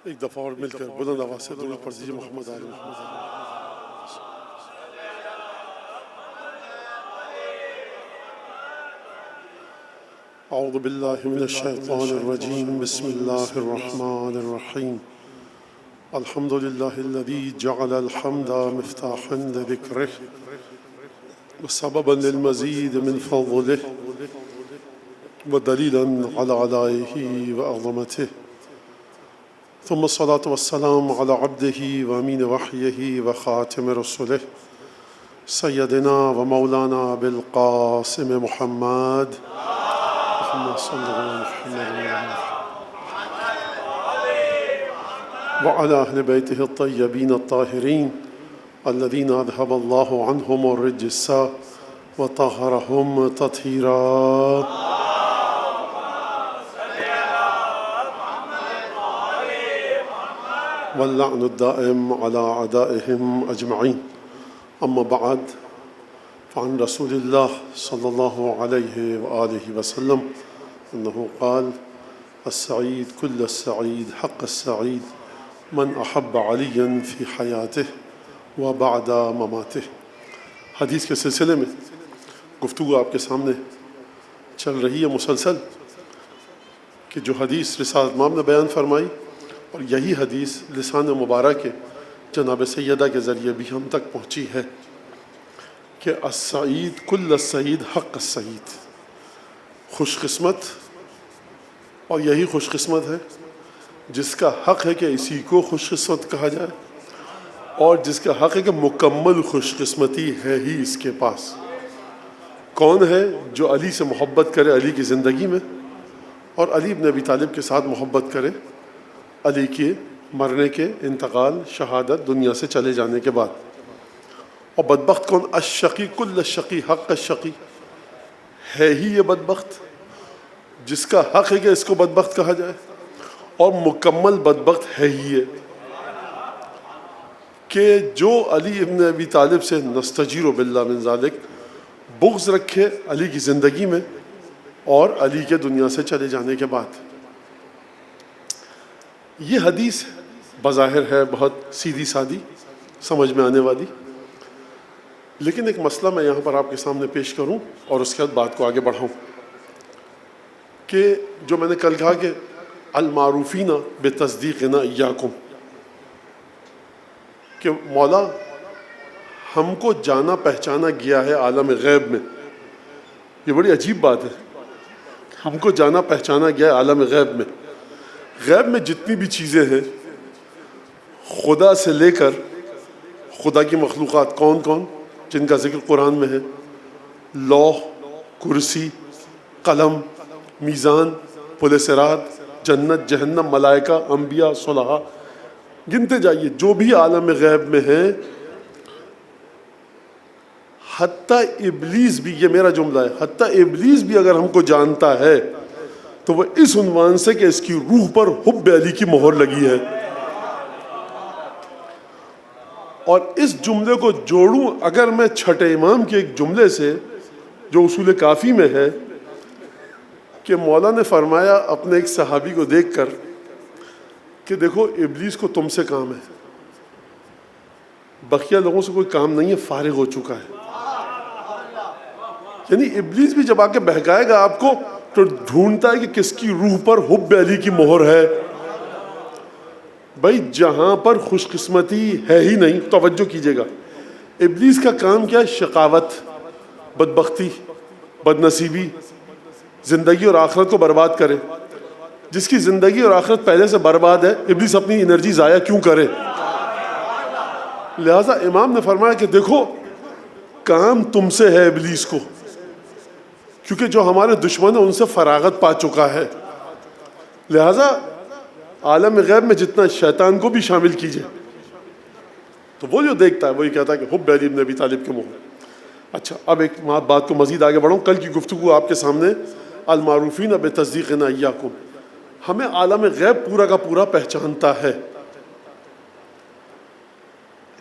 ایک دفعہ اور مل کر بلند آواز سے درود پڑھ دیجیے محمد آل محمد. اعوذ باللہ من الشیطان الرجیم بسم اللہ الرحمن الرحیم الحمد للہ الذی جعل الحمد مفتاحا لذکرہ وسببا للمزید من فضلہ ودلیلا علی علائہ وعظمتہ ثم الصلاة والسلام على عبده وامین وحیہ وخاتم رسولہ سیدنا ومولانا بالقاسم محمد صلی اللہ علیہ وعلى أهل بيته الطيبين الطاهرين الذين أذهب الله عنهم الرجس وطهرهم تطهيرا. واللعن الدائم على أعدائهم أجمعين. أما بعد فعن رسول الله صلى الله عليه وآله وسلم أنه قال السعيد كل السعيد حق السعيد من أحب عليا في حياته وبعد مماته. حدیث کے سلسلے میں گفتگو آپ کے سامنے چل رہی ہے مسلسل کہ جو حدیث رسالت مآب نے بیان فرمائی اور یہی حدیث لسان مبارک کے جناب سیدہ کے ذریعے بھی ہم تک پہنچی ہے کہ السعید کل السعید حق السعید، خوش قسمت اور یہی خوش قسمت ہے جس کا حق ہے کہ اسی کو خوش قسمت کہا جائے اور جس کا حق ہے کہ مکمل خوش قسمتی ہے ہی اس کے پاس. کون ہے جو علی سے محبت کرے علی کی زندگی میں اور علی بن ابی طالب کے ساتھ محبت کرے علی کے مرنے کے انتقال شہادت دنیا سے چلے جانے کے بعد. اور بدبخت کون؟ الشقی کل الشقی حق الشقی، ہے ہی یہ بدبخت جس کا حق ہے کہ اس کو بدبخت کہا جائے اور مکمل بدبخت ہے ہی یہ کہ جو علی ابن ابی طالب سے نستجیر باللہ من ذالک بغض رکھے علی کی زندگی میں اور علی کے دنیا سے چلے جانے کے بعد. یہ حدیث بظاہر ہے بہت سیدھی سادی سمجھ میں آنے والی، لیکن ایک مسئلہ میں یہاں پر آپ کے سامنے پیش کروں اور اس کے بعد بات کو آگے بڑھاؤں کہ جو میں نے کل کہا کہ المعروفین بتصدیقنا ایاکم، کہ مولا ہم کو جانا پہچانا گیا ہے عالم غیب میں. یہ بڑی عجیب بات ہے، ہم کو جانا پہچانا گیا ہے عالم غیب میں. غیب میں جتنی بھی چیزیں ہیں خدا سے لے کر خدا کی مخلوقات کون کون جن کا ذکر قرآن میں ہے، لوح، کرسی، قلم، میزان، پل صراط، جنت، جہنم، ملائکہ، انبیاء، صلحاء، گنتے جائیے جو بھی عالم غیب میں ہیں. حتیٰ ابلیس بھی، یہ میرا جملہ ہے، حتیٰ ابلیس بھی اگر ہم کو جانتا ہے تو وہ اس عنوان سے کہ اس کی روح پر حب علی کی مہر لگی ہے. اور اس جملے کو جوڑوں اگر میں چھٹے امام کے ایک جملے سے جو اصول کافی میں ہے کہ مولا نے فرمایا اپنے ایک صحابی کو دیکھ کر کہ دیکھو ابلیس کو تم سے کام ہے، بقیہ لوگوں سے کوئی کام نہیں ہے، فارغ ہو چکا ہے. یعنی ابلیس بھی جب آ کے بہکائے گا آپ کو تو ڈھونڈتا ہے کہ کس کی روح پر حب علی کی مہر ہے. بھائی جہاں پر خوش قسمتی ہے ہی نہیں، توجہ کیجئے گا، ابلیس کا کام کیا ہے؟ شقاوت، بدبختی، بدنصیبی، زندگی اور آخرت کو برباد کرے. جس کی زندگی اور آخرت پہلے سے برباد ہے ابلیس اپنی انرجی ضائع کیوں کرے؟ لہٰذا امام نے فرمایا کہ دیکھو کام تم سے ہے ابلیس کو، کیونکہ جو ہمارے دشمن ہیں ان سے فراغت پا چکا ہے. لہٰذا عالم غیب میں جتنا شیطان کو بھی شامل کیجئے تو وہ جو دیکھتا ہے وہی کہتا ہے کہ حب علی بن ابی طالب کے مہر. اچھا اب ایک بات کو مزید آگے بڑھوں. کل کی گفتگو آپ کے سامنے المعروفین بتصدیقنا ایاکم، ہمیں عالم غیب پورا کا پورا پہچانتا ہے.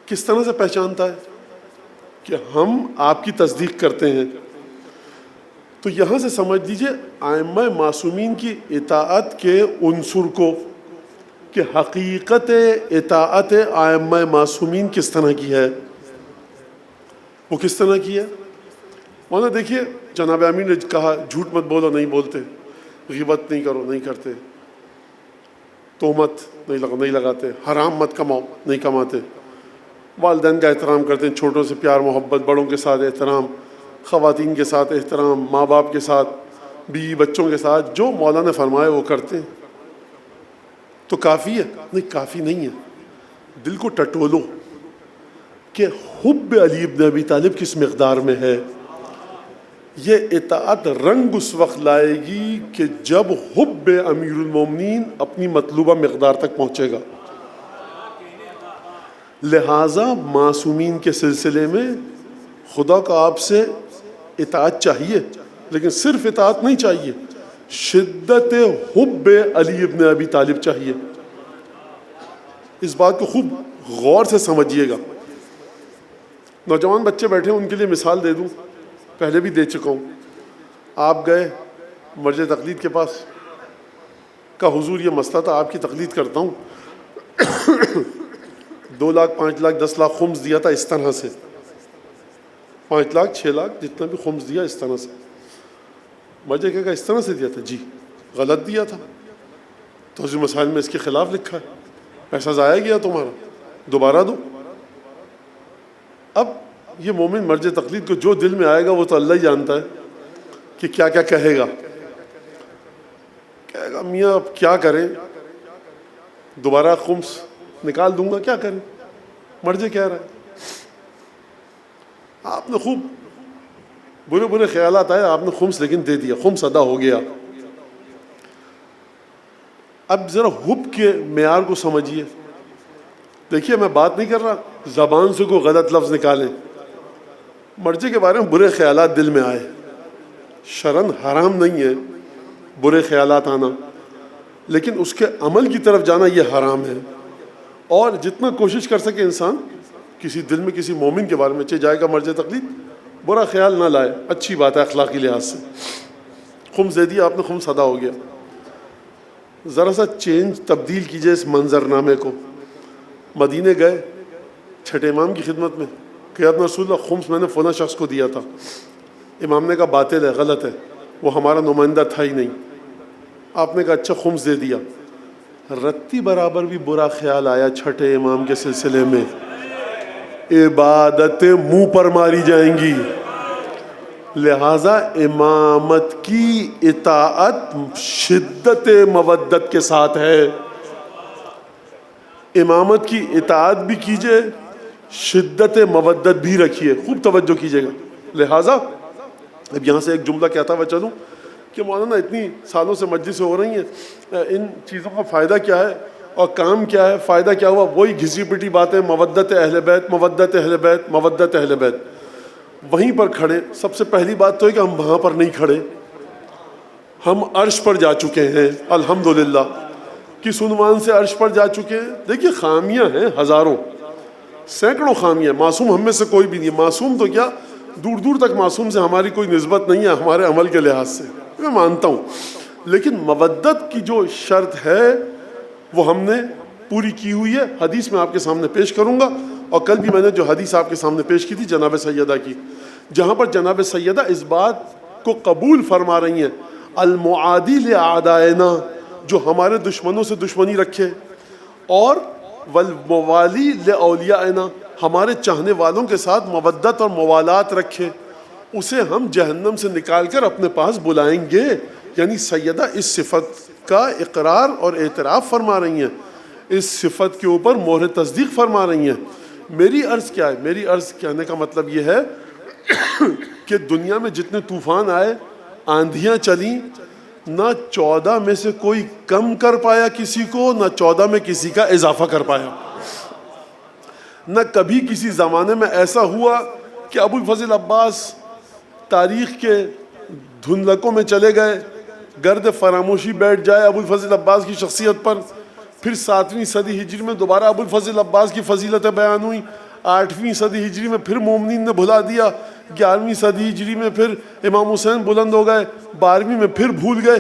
کس طرح سے پہچانتا ہے؟ کہ ہم آپ کی تصدیق کرتے ہیں. تو یہاں سے سمجھ لیجئے ائمہ معصومین کی اطاعت کے عنصر کو کہ حقیقت اطاعت ائمہ معصومین کس طرح کی ہے. وہ کس طرح کی ہے؟ مولانا دیکھیے جناب امین نے کہا جھوٹ مت بولو، نہیں بولتے، غیبت نہیں کرو، نہیں کرتے، تہمت نہیں لگاتے، حرام مت کماؤ، نہیں کماتے، والدین کا احترام کرتے ہیں، چھوٹوں سے پیار محبت، بڑوں کے ساتھ احترام، خواتین کے ساتھ احترام، ماں باپ کے ساتھ، بیوی بچوں کے ساتھ جو مولا نے فرمایا وہ کرتے ہیں. تو کافی ہے؟ نہیں، کافی نہیں ہے. دل کو ٹٹولو کہ حب علی ابن ابی طالب کس مقدار میں ہے. یہ اطاعت رنگ اس وقت لائے گی کہ جب حب امیر المومنین اپنی مطلوبہ مقدار تک پہنچے گا. لہٰذا معصومین کے سلسلے میں خدا کا آپ سے اطاعت چاہیے، لیکن صرف اطاعت نہیں چاہیے، شدت حب علی ابن ابی طالب چاہیے. اس بات کو خوب غور سے سمجھیے گا. نوجوان بچے بیٹھے ہیں، ان کے لیے مثال دے دوں، پہلے بھی دے چکا ہوں. آپ گئے مرجع تقلید کے پاس، کا حضور یہ مسئلہ تھا، آپ کی تقلید کرتا ہوں، 2 لاکھ 5 لاکھ 10 لاکھ خمس دیا تھا اس طرح سے، 5 لاکھ 6 لاکھ جتنا بھی خمس دیا اس طرح سے. مرجع کہا اس طرح سے دیا تھا؟ جی. غلط دیا تھا؟ توضیح مسائل میں اس کے خلاف لکھا ہے، پیسہ ضائع گیا تمہارا، دوبارہ دو. اب یہ مومن مرجع تقلید کو جو دل میں آئے گا وہ تو اللہ ہی جانتا ہے کہ کیا کیا کہے گا. کہے گا میاں اب کیا کریں، دوبارہ خمس نکال دوں گا، کیا کریں، مرجع کہہ رہا ہے. آپ نے خوب برے خیالات آئے، آپ نے خمس لیکن دے دیا، خمس ادا ہو گیا. اب ذرا حب کے معیار کو سمجھیے. دیکھیے میں بات نہیں کر رہا زبان سے کوئی غلط لفظ نکالیں، مرجع کے بارے میں برے خیالات دل میں آئے، شرن حرام نہیں ہے برے خیالات آنا، لیکن اس کے عمل کی طرف جانا یہ حرام ہے. اور جتنا کوشش کر سکے انسان کسی دل میں کسی مومن کے بارے میں چاہے جائے گا مرجع تقلید، برا خیال نہ لائے، اچھی بات ہے اخلاقی لحاظ سے. خمس دے دیا آپ نے، خمس ادا ہو گیا. ذرا سا چینج تبدیل کیجئے اس منظرنامے کو. مدینے گئے چھٹے امام کی خدمت میں کہ یا رسول اللہ خمس میں نے فلاں شخص کو دیا تھا. امام نے کہا باطل ہے، غلط ہے، وہ ہمارا نمائندہ تھا ہی نہیں. آپ نے کہا اچھا خمس دے دیا. رتی برابر بھی برا خیال آیا چھٹے امام کے سلسلے میں، عبادتیں منہ پر ماری جائیں گی. لہٰذا امامت کی اطاعت شدت مودت کے ساتھ ہے. امامت کی اطاعت بھی کیجئے، شدت مودت بھی رکھیے. خوب توجہ کیجئے گا. لہٰذا اب یہاں سے ایک جملہ کہتا ہوا چلوں کہ مولانا اتنی سالوں سے مجلسیں ہو رہی ہیں، ان چیزوں کا فائدہ کیا ہے اور کام کیا ہے؟ فائدہ کیا ہوا؟ وہی گھسی پٹی باتیں، مودت اہل بیت، مودت اہل بیت، مودت اہل بیت. وہیں پر کھڑے. سب سے پہلی بات تو ہے کہ ہم وہاں پر نہیں کھڑے، ہم عرش پر جا چکے ہیں الحمدللہ. کس عنوان سے عرش پر جا چکے ہیں؟ دیکھیے خامیاں ہیں ہزاروں، سینکڑوں خامیاں. معصوم ہم میں سے کوئی بھی نہیں. معصوم تو کیا، دور دور تک معصوم سے ہماری کوئی نسبت نہیں ہے ہمارے عمل کے لحاظ سے، میں مانتا ہوں. لیکن مودت کی جو شرط ہے وہ ہم نے پوری کی ہوئی ہے. حدیث میں آپ کے سامنے پیش کروں گا، اور کل بھی میں نے جو حدیث آپ کے سامنے پیش کی تھی جناب سیدہ کی، جہاں پر جناب سیدہ اس بات کو قبول فرما رہی ہیں المعادی لأعدائنا، جو ہمارے دشمنوں سے دشمنی رکھے، اور والموالی لأولیائنا، ہمارے چاہنے والوں کے ساتھ مودت اور موالات رکھے، اسے ہم جہنم سے نکال کر اپنے پاس بلائیں گے. یعنی سیدہ اس صفت کا اقرار اور اعتراف فرما رہی ہیں، اس صفت کے اوپر مہر تصدیق فرما رہی ہیں. میری عرض کیا ہے؟ میری عرض کہنے کا مطلب یہ ہے کہ دنیا میں جتنے طوفان آئے، آندھیاں چلیں، نہ 14 میں سے کوئی کم کر پایا کسی کو، نہ 14 میں کسی کا اضافہ کر پایا. نہ کبھی کسی زمانے میں ایسا ہوا کہ ابو الفضل عباس تاریخ کے دھندلکوں میں چلے گئے، گرد فراموشی بیٹھ جائے ابو الفضل عباس کی شخصیت پر. پھر 7ویں صدی ہجری میں دوبارہ ابو الفضل عباس کی فضیلتیں بیان ہوئیں. 8ویں صدی ہجری میں پھر مومنین نے بھلا دیا. 11ویں صدی ہجری میں پھر امام حسین بلند ہو گئے. 12ویں میں پھر بھول گئے.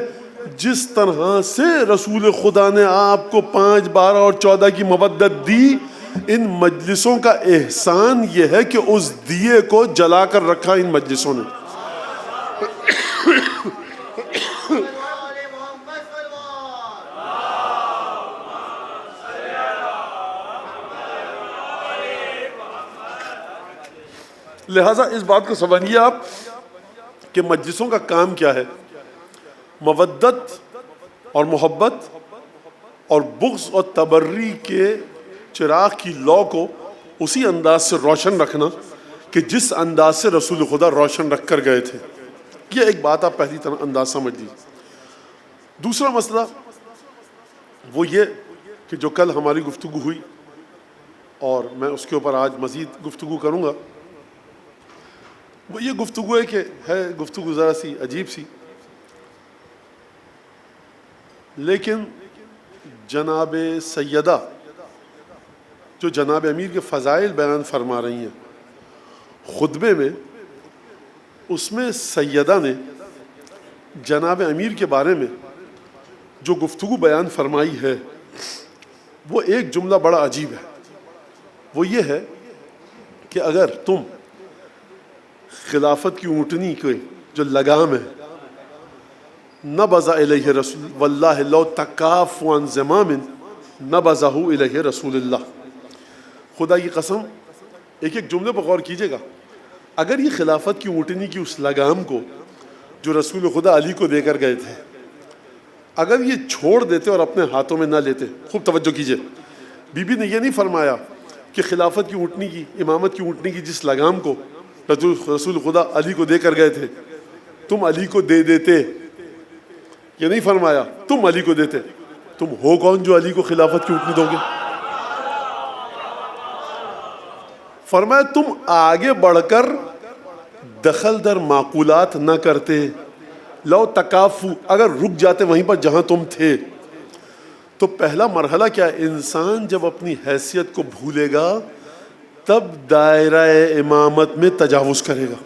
جس طرح سے رسول خدا نے آپ کو 5، 12 اور 14 کی مودت دی، ان مجلسوں کا احسان یہ ہے کہ اس دیے کو جلا کر رکھا ان مجلسوں نے۔ لہٰذا اس بات کو سمجھیے آپ کہ مجلسوں کا کام کیا ہے۔ مودت اور محبت اور بغض اور تبری کے چراغ کی لو کو اسی انداز سے روشن رکھنا کہ جس انداز سے رسول خدا روشن رکھ کر گئے تھے۔ یہ ایک بات آپ پہلی طرح انداز سمجھ لیجیے۔ دوسرا مسئلہ وہ یہ کہ جو کل ہماری گفتگو ہوئی اور میں اس کے اوپر آج مزید گفتگو کروں گا، وہ یہ گفتگو ہے کہ گفتگو ذرا سی عجیب سی، لیکن جناب سیدہ جو جناب امیر کے فضائل بیان فرما رہی ہیں خطبے میں، اس میں سیدہ نے جناب امیر کے بارے میں جو گفتگو بیان فرمائی ہے وہ ایک جملہ بڑا عجیب ہے۔ وہ یہ ہے کہ اگر تم خلافت کی اونٹنی کے جو لگام ہے، نبذ الیہ رسول واللہ لو تکاف عن زمام نبذہ الیہ رسول اللہ، خدا کی قسم ایک ایک جملے پر غور کیجئے گا، اگر یہ خلافت کی اونٹنی کی اس لگام کو جو رسول خدا علی کو دے کر گئے تھے، اگر یہ چھوڑ دیتے اور اپنے ہاتھوں میں نہ لیتے، خوب توجہ کیجئے، بی بی نے یہ نہیں فرمایا کہ خلافت کی اونٹنی کی، امامت کی اونٹنی کی جس لگام کو رسول خدا علی کو دے کر گئے تھے تم علی کو دے دیتے، یہ نہیں فرمایا تم علی کو دیتے۔ تم ہو کون جو علی کو خلافت کی اونٹنی دو گے؟ فرمایا تم آگے بڑھ کر دخل در معقولات نہ کرتے، لو تکافو، اگر رک جاتے وہیں پر جہاں تم تھے۔ تو پہلا مرحلہ کیا ہے؟ انسان جب اپنی حیثیت کو بھولے گا تب دائرہ امامت میں تجاوز کرے گا۔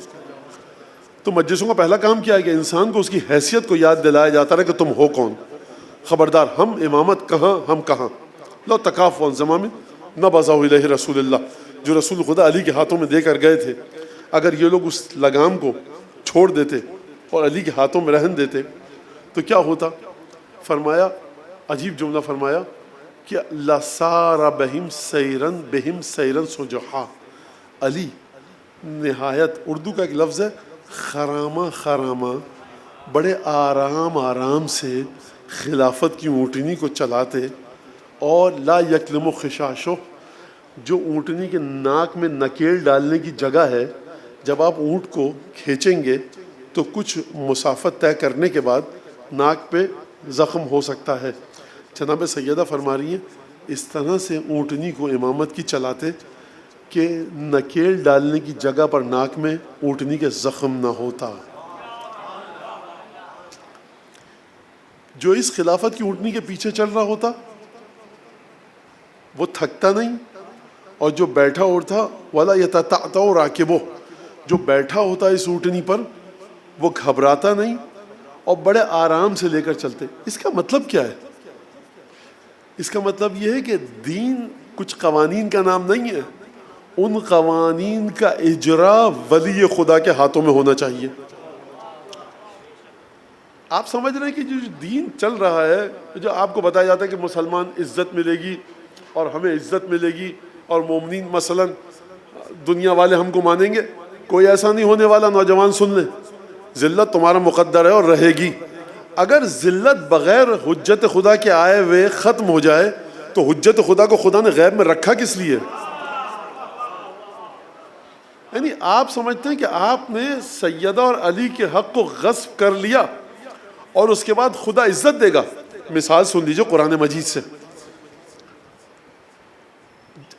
تو مجلسوں کا پہلا کام کیا ہے کہ انسان کو اس کی حیثیت کو یاد دلایا جاتا ہے کہ تم ہو کون، خبردار، ہم امامت کہاں، ہم کہاں۔ لو تکاف عن زمام نبذہ الیہ رسول اللہ، جو رسول خدا علی کے ہاتھوں میں دے کر گئے تھے، اگر یہ لوگ اس لگام کو چھوڑ دیتے اور علی کے ہاتھوں میں رہن دیتے تو کیا ہوتا؟ فرمایا، عجیب جملہ فرمایا کہ لَسَارَ بِهِمْ سَيْرًا سُجَحًا، علی نہایت، اردو کا ایک لفظ ہے خرامہ خرامہ، بڑے آرام آرام سے خلافت کی اونٹنی کو چلاتے، اور لا یکلم خشاشو، جو اونٹنی کے ناک میں نکیل ڈالنے کی جگہ ہے، جب آپ اونٹ کو کھینچیں گے تو کچھ مسافت طے کرنے کے بعد ناک پہ زخم ہو سکتا ہے۔ جناب سیدہ فرما رہی ہیں اس طرح سے اونٹنی کو امامت کی چلاتے کہ نکیل ڈالنے کی جگہ پر ناک میں اونٹنی کے زخم نہ ہوتا۔ جو اس خلافت کی اونٹنی کے پیچھے چل رہا ہوتا وہ تھکتا نہیں، اور جو بیٹھا ہوتا وَلَا يَتَتَعْتَعُ رَاكِبُهُ، جو بیٹھا ہوتا اس اونٹنی پر وہ گھبراتا نہیں اور بڑے آرام سے لے کر چلتے۔ اس کا مطلب کیا ہے؟ اس کا مطلب یہ ہے کہ دین کچھ قوانین کا نام نہیں ہے، ان قوانین کا اجرا ولی خدا کے ہاتھوں میں ہونا چاہیے۔ آپ سمجھ رہے ہیں کہ جو دین چل رہا ہے، جو آپ کو بتایا جاتا ہے کہ مسلمان عزت ملے گی اور ہمیں عزت ملے گی اور مومنین مثلا دنیا والے ہم کو مانیں گے، کوئی ایسا نہیں ہونے والا۔ نوجوان سن لیں، ذلت تمہارا مقدر ہے اور رہے گی۔ اگر ذلت بغیر حجت خدا کے آئے ہوئے ختم ہو جائے تو حجت خدا کو خدا نے غیب میں رکھا کس لیے؟ یعنی آپ سمجھتے ہیں کہ آپ نے سیدہ اور علی کے حق کو غصب کر لیا اور اس کے بعد خدا عزت دے گا۔ مثال سن لیجیے قرآن مجید سے،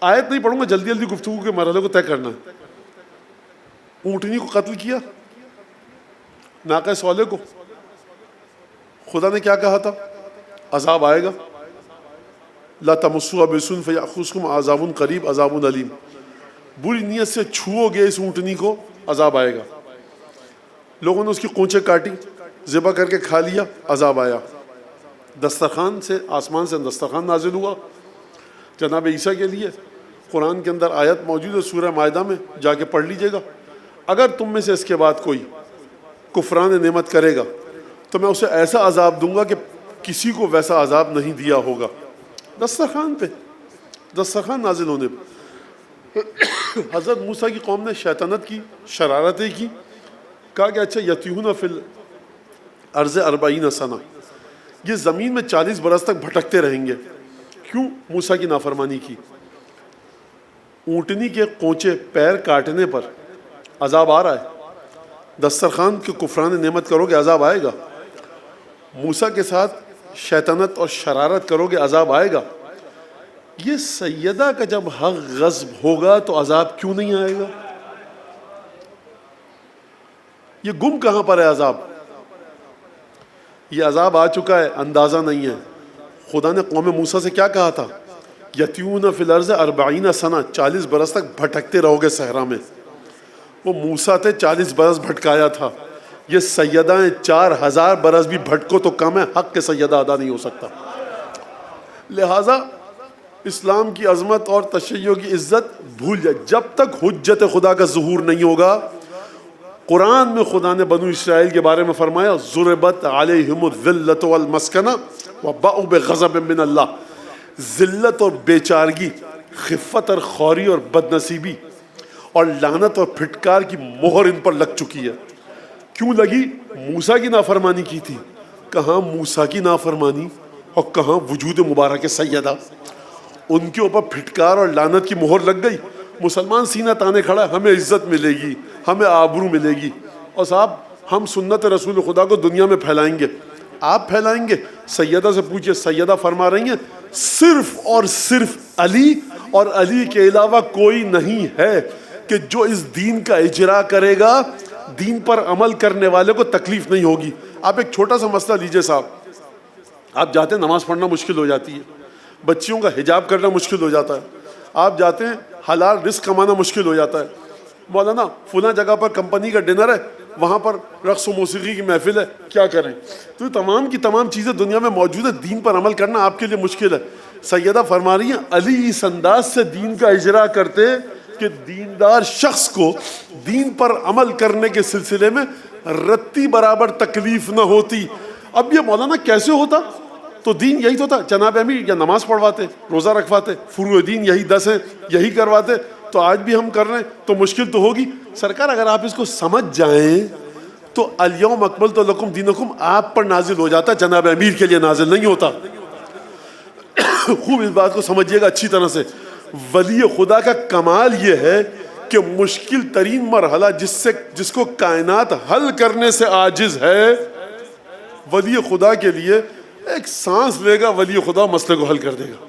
آیت نہیں پڑھوں گا، جلدی جلدی گفتگو کے مرحلے کو طے کرنا ہے۔ اونٹنی کو قتل کیا، ناقہ صالح کو، خدا نے کیا کہا تھا؟ عذاب آئے گا، لا تمسوها بسوء فیأخذکم عذاب قریب عذاب علیم، بری نیت سے چھو گے اس اونٹنی کو عذاب آئے گا۔ لوگوں نے اس کی قونچیں کاٹی، ذبح کر کے کھا لیا، عذاب آیا، دسترخوان سے، آسمان سے دسترخوان نازل ہوا جناب عیسیٰ کے لیے۔ قرآن کے اندر آیت موجود ہے سورہ مائدہ میں، جا کے پڑھ لیجئے گا، اگر تم میں سے اس کے بعد کوئی کفران نعمت کرے گا تو میں اسے ایسا عذاب دوں گا کہ کسی کو ویسا عذاب نہیں دیا ہوگا۔ دسترخوان پہ، دسترخوان نازل ہونے پہ حضرت موسیٰ کی قوم نے شیطنت کی، شرارتیں کی، کہا کہ اچھا یتیہون فی الارض 40 سنہ، یہ زمین میں 40 برس تک بھٹکتے رہیں گے۔ کیوں؟ موسیٰ کی نافرمانی کی۔ اونٹنی کے قونچے پیر کاٹنے پر عذاب آ رہا ہے، دسترخوان کے کفران نعمت کرو گے عذاب آئے گا، موسیٰ کے ساتھ شیطنت اور شرارت کرو گے عذاب آئے گا۔ یہ سیدہ کا جب حق غصب ہوگا تو عذاب کیوں نہیں آئے گا؟ یہ گم کہاں پر ہے عذاب؟ یہ عذاب آ چکا ہے، اندازہ نہیں ہے۔ خدا نے قوم موسیٰ سے کیا کہا تھا؟ یتیون فی الارض 40 سنہ، 40 برس تک بھٹکتے رہو گے صحرا میں۔ وہ موسیٰ تھے 40 برس بھٹکایا تھا، یہ سیدائیں 4000 برس بھی بھٹکو تو کم ہے، حق کے سیدہ ادا نہیں ہو سکتا۔ لہٰذا اسلام کی عظمت اور تشیع کی عزت بھول جائے، جب تک حجت خدا کا ظہور نہیں ہوگا۔ قرآن میں خدا نے بنو اسرائیل کے بارے میں فرمایا ضربت علیہم الذلۃ والمسکنہ وباءوا بغضب من اللہ، ذلت اور بیچارگی، خفت اور خواری اور بد نصیبی اور لعنت اور پھٹکار کی مہر ان پر لگ چکی ہے۔ کیوں لگی؟ موسیٰ کی نافرمانی کی تھی۔ کہاں موسیٰ کی نافرمانی اور کہاں وجود مبارک سیدہ، ان کے اوپر پھٹکار اور لعنت کی مہر لگ گئی۔ مسلمان سینہ تانے کھڑا ہے، ہمیں عزت ملے گی، ہمیں آبرو ملے گی، اور صاحب ہم سنت رسول خدا کو دنیا میں پھیلائیں گے۔ آپ پھیلائیں گے؟ سیدہ سے پوچھئے، سیدہ فرما رہی ہیں صرف اور صرف علی اور علی کے علاوہ کوئی نہیں ہے کہ جو اس دین کا اجرا کرے گا، دین پر عمل کرنے والے کو تکلیف نہیں ہوگی۔ آپ ایک چھوٹا سا مسئلہ لیجئے صاحب، آپ جاتے ہیں نماز پڑھنا مشکل ہو جاتی ہے، بچیوں کا حجاب کرنا مشکل ہو جاتا ہے، آپ جاتے ہیں حلال رزق کمانا مشکل ہو جاتا ہے، مولانا فلاں جگہ پر کمپنی کا ڈنر ہے، وہاں پر رقص و موسیقی کی محفل ہے، کیا کریں؟ تو تمام کی تمام چیزیں دنیا میں موجود ہے، دین پر عمل کرنا آپ کے لیے مشکل ہے۔ سیدہ فرما رہی ہیں علی اس انداز سے دین کا اجرا کرتے کہ دیندار شخص کو دین پر عمل کرنے کے سلسلے میں رتی برابر تکلیف نہ ہوتی۔ اب یہ مولانا کیسے ہوتا؟ تو دین یہی تو تھا، جناب امیر یا نماز پڑھواتے، روزہ رکھواتے، فروع دین یہی 10 ہیں، یہی کرواتے، تو آج بھی ہم کر رہے ہیں، تو مشکل تو ہوگی۔ سرکار اگر آپ اس کو سمجھ جائیں تو الیوم اکملت لکم دینکم آپ پر نازل ہو جاتا، جناب امیر کے لیے نازل نہیں ہوتا۔ خوب اس بات کو سمجھیے گا اچھی طرح سے۔ ولی خدا کا کمال یہ ہے کہ مشکل ترین مرحلہ جس کو کائنات حل کرنے سے عاجز ہے، ولی خدا کے لیے ایک سانس لے گا، ولی خدا مسئلے کو حل کر دے گا۔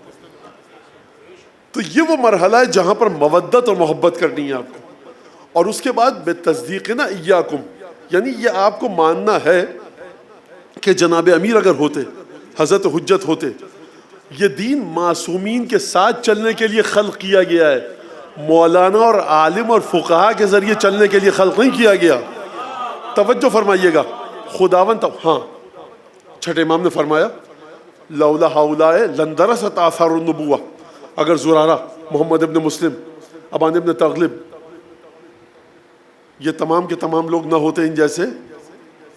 تو یہ وہ مرحلہ ہے جہاں پر مودت اور محبت کرنی ہے آپ کو، اور اس کے بعد بے تصدیقنا ایاکم، یعنی یہ آپ کو ماننا ہے کہ جناب امیر اگر ہوتے، حضرت حجت ہوتے، یہ دین معصومین کے ساتھ چلنے کے لیے خلق کیا گیا ہے، مولانا اور عالم اور فقہا کے ذریعے چلنے کے لیے خلق نہیں کیا گیا۔ توجہ فرمائیے گا، خداوند ہاں چھٹے امام نے فرمایا لولا ہؤلاء لندرست آثار النبوہ، اگر زرارہ، محمد ابن مسلم، ابان ابن تغلب، یہ تمام کے تمام لوگ نہ ہوتے ان جیسے،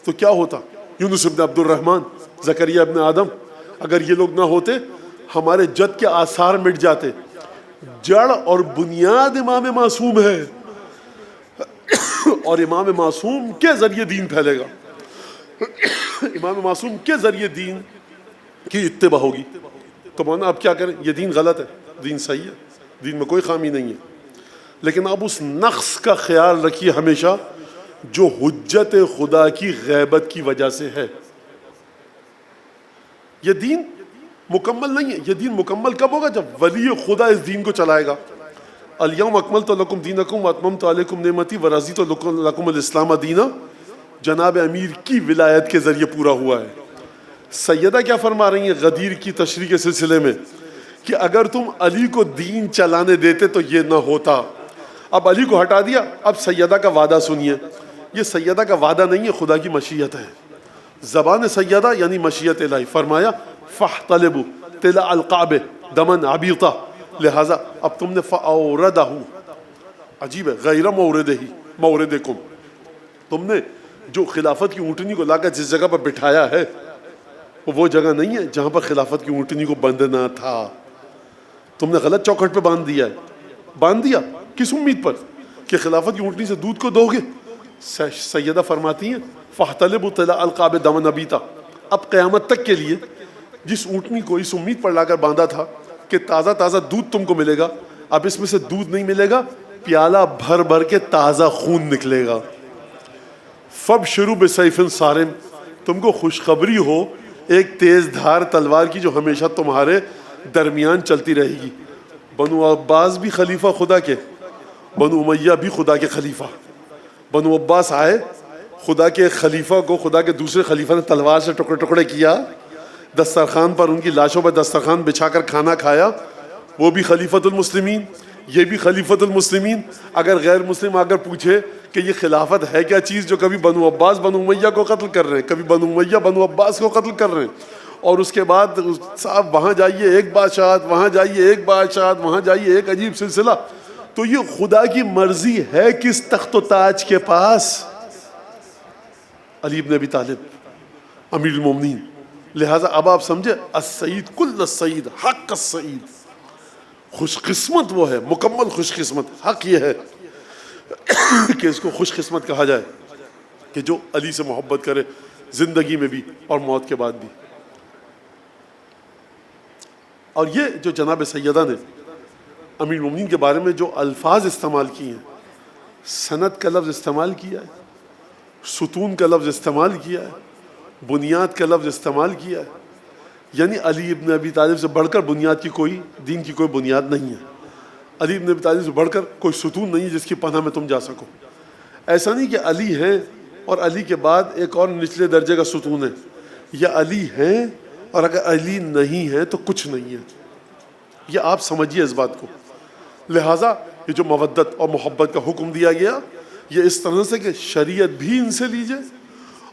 تو کیا ہوتا؟ یونس ابن عبد الرحمن، زکریا ابن آدم، اگر یہ لوگ نہ ہوتے ہمارے جد کے آثار مٹ جاتے۔ جڑ اور بنیاد امام معصوم ہے، اور امام معصوم کے ذریعے دین پھیلے گا، امام معصوم کے ذریعے دین کی اتباع ہوگی۔ تو مولانا اب کیا کریں؟ یہ دین غلط ہے، دین صحیح ہے، دین میں کوئی خامی نہیں ہے، لیکن آپ اس نقص کا خیال رکھیے ہمیشہ جو حجت خدا کی غیبت کی وجہ سے ہے۔ یہ دین مکمل نہیں ہے۔ یہ دین مکمل کب ہوگا؟ جب ولی خدا اس دین کو چلائے گا۔ الیوم اکملت لکم دینکم واتممت علیکم نعمتی ورضیت لکم الاسلام دینا، جناب امیر کی ولایت کے ذریعے پورا ہوا ہے۔ سیدہ کیا فرما رہی ہیں غدیر کی تشریح کے سلسلے میں کہ اگر تم علی کو دین چلانے دیتے تو یہ نہ ہوتا۔ اب علی کو ہٹا دیا، اب سیدہ کا وعدہ سنیے۔ یہ سیدہ کا وعدہ نہیں ہے، خدا کی مشیت ہے۔ زبان سیدہ یعنی مشیت الہی. فرمایا فاحتلبوا طلع القعبہ دمن عبیطہ, لہذا اب تم نے فاوردہ, عجیب ہے, غیر موردکم, تم نے جو خلافت کی اونٹنی کو لا کر جس جگہ پر بٹھایا ہے وہ جگہ نہیں ہے جہاں پر خلافت کی اونٹنی کو بندھنا تھا. تم نے غلط چوکھٹ پہ باندھ دیا ہے. باندھ دیا کس امید پر کہ خلافت کی اونٹنی سے دودھ کو دو گے. سیدہ فرماتی ہیں فاحتلبوا طلع القعبہ دما نبیتا, اب قیامت تک کے لیے جس اونٹنی کو اس امید پر لا کر باندھا تھا کہ تازہ تازہ دودھ تم کو ملے گا, اب اس میں سے دودھ نہیں ملے گا, پیالہ بھر بھر کے تازہ خون نکلے گا. فابشروا بسیف صارم, تم کو خوشخبری ہو ایک تیز دھار تلوار کی جو ہمیشہ تمہارے درمیان چلتی رہے گی. بنو عباس بھی خلیفہ خدا کے, بنو امیہ بھی خدا کے خلیفہ. بنو عباس آئے, خدا کے خلیفہ کو خدا کے دوسرے خلیفہ نے تلوار سے ٹکڑے ٹکڑے کیا, دسترخوان پر ان کی لاشوں پر دسترخوان بچھا کر کھانا کھایا. وہ بھی خلیفۃ المسلمین, یہ بھی خلیفۃ المسلمین. اگر غیر مسلم آ کر پوچھے کہ یہ خلافت ہے کیا چیز جو کبھی بنو عباس بنو امیہ کو قتل کر رہے ہیں, کبھی بنو امیہ بنو عباس کو قتل کر رہے ہیں, اور اس کے بعد صاحب وہاں جائیے ایک بادشاہت, وہاں جائیے ایک بادشاہت, وہاں جائیے ایک عجیب سلسلہ. تو یہ خدا کی مرضی ہے کس تخت و تاج کے پاس؟ علی بن ابی طالب امیر المومنین. لہٰذا اب آپ سمجھے السعید کل السعید حق السعید, خوش قسمت وہ ہے, مکمل خوش قسمت. حق یہ ہے کہ اس کو خوش قسمت کہا جائے کہ جو علی سے محبت کرے زندگی میں بھی اور موت کے بعد بھی. اور یہ جو جناب سیدہ نے امیر المومنین کے بارے میں جو الفاظ استعمال کیے ہیں, سند کا لفظ استعمال کیا ہے, ستون کا لفظ استعمال کیا ہے, بنیاد کا لفظ استعمال کیا ہے, یعنی علی ابن ابی طالب سے بڑھ کر بنیاد کی کوئی, دین کی کوئی بنیاد نہیں ہے. علی ابن ابی طالب سے بڑھ کر کوئی ستون نہیں ہے جس کی پناہ میں تم جا سکو. ایسا نہیں کہ علی ہیں اور علی کے بعد ایک اور نچلے درجے کا ستون ہے, یا علی ہیں اور اگر علی نہیں ہے تو کچھ نہیں ہے. یہ آپ سمجھیے اس بات کو. لہٰذا یہ جو مودت اور محبت کا حکم دیا گیا, یہ اس طرح سے کہ شریعت بھی ان سے لیجئے,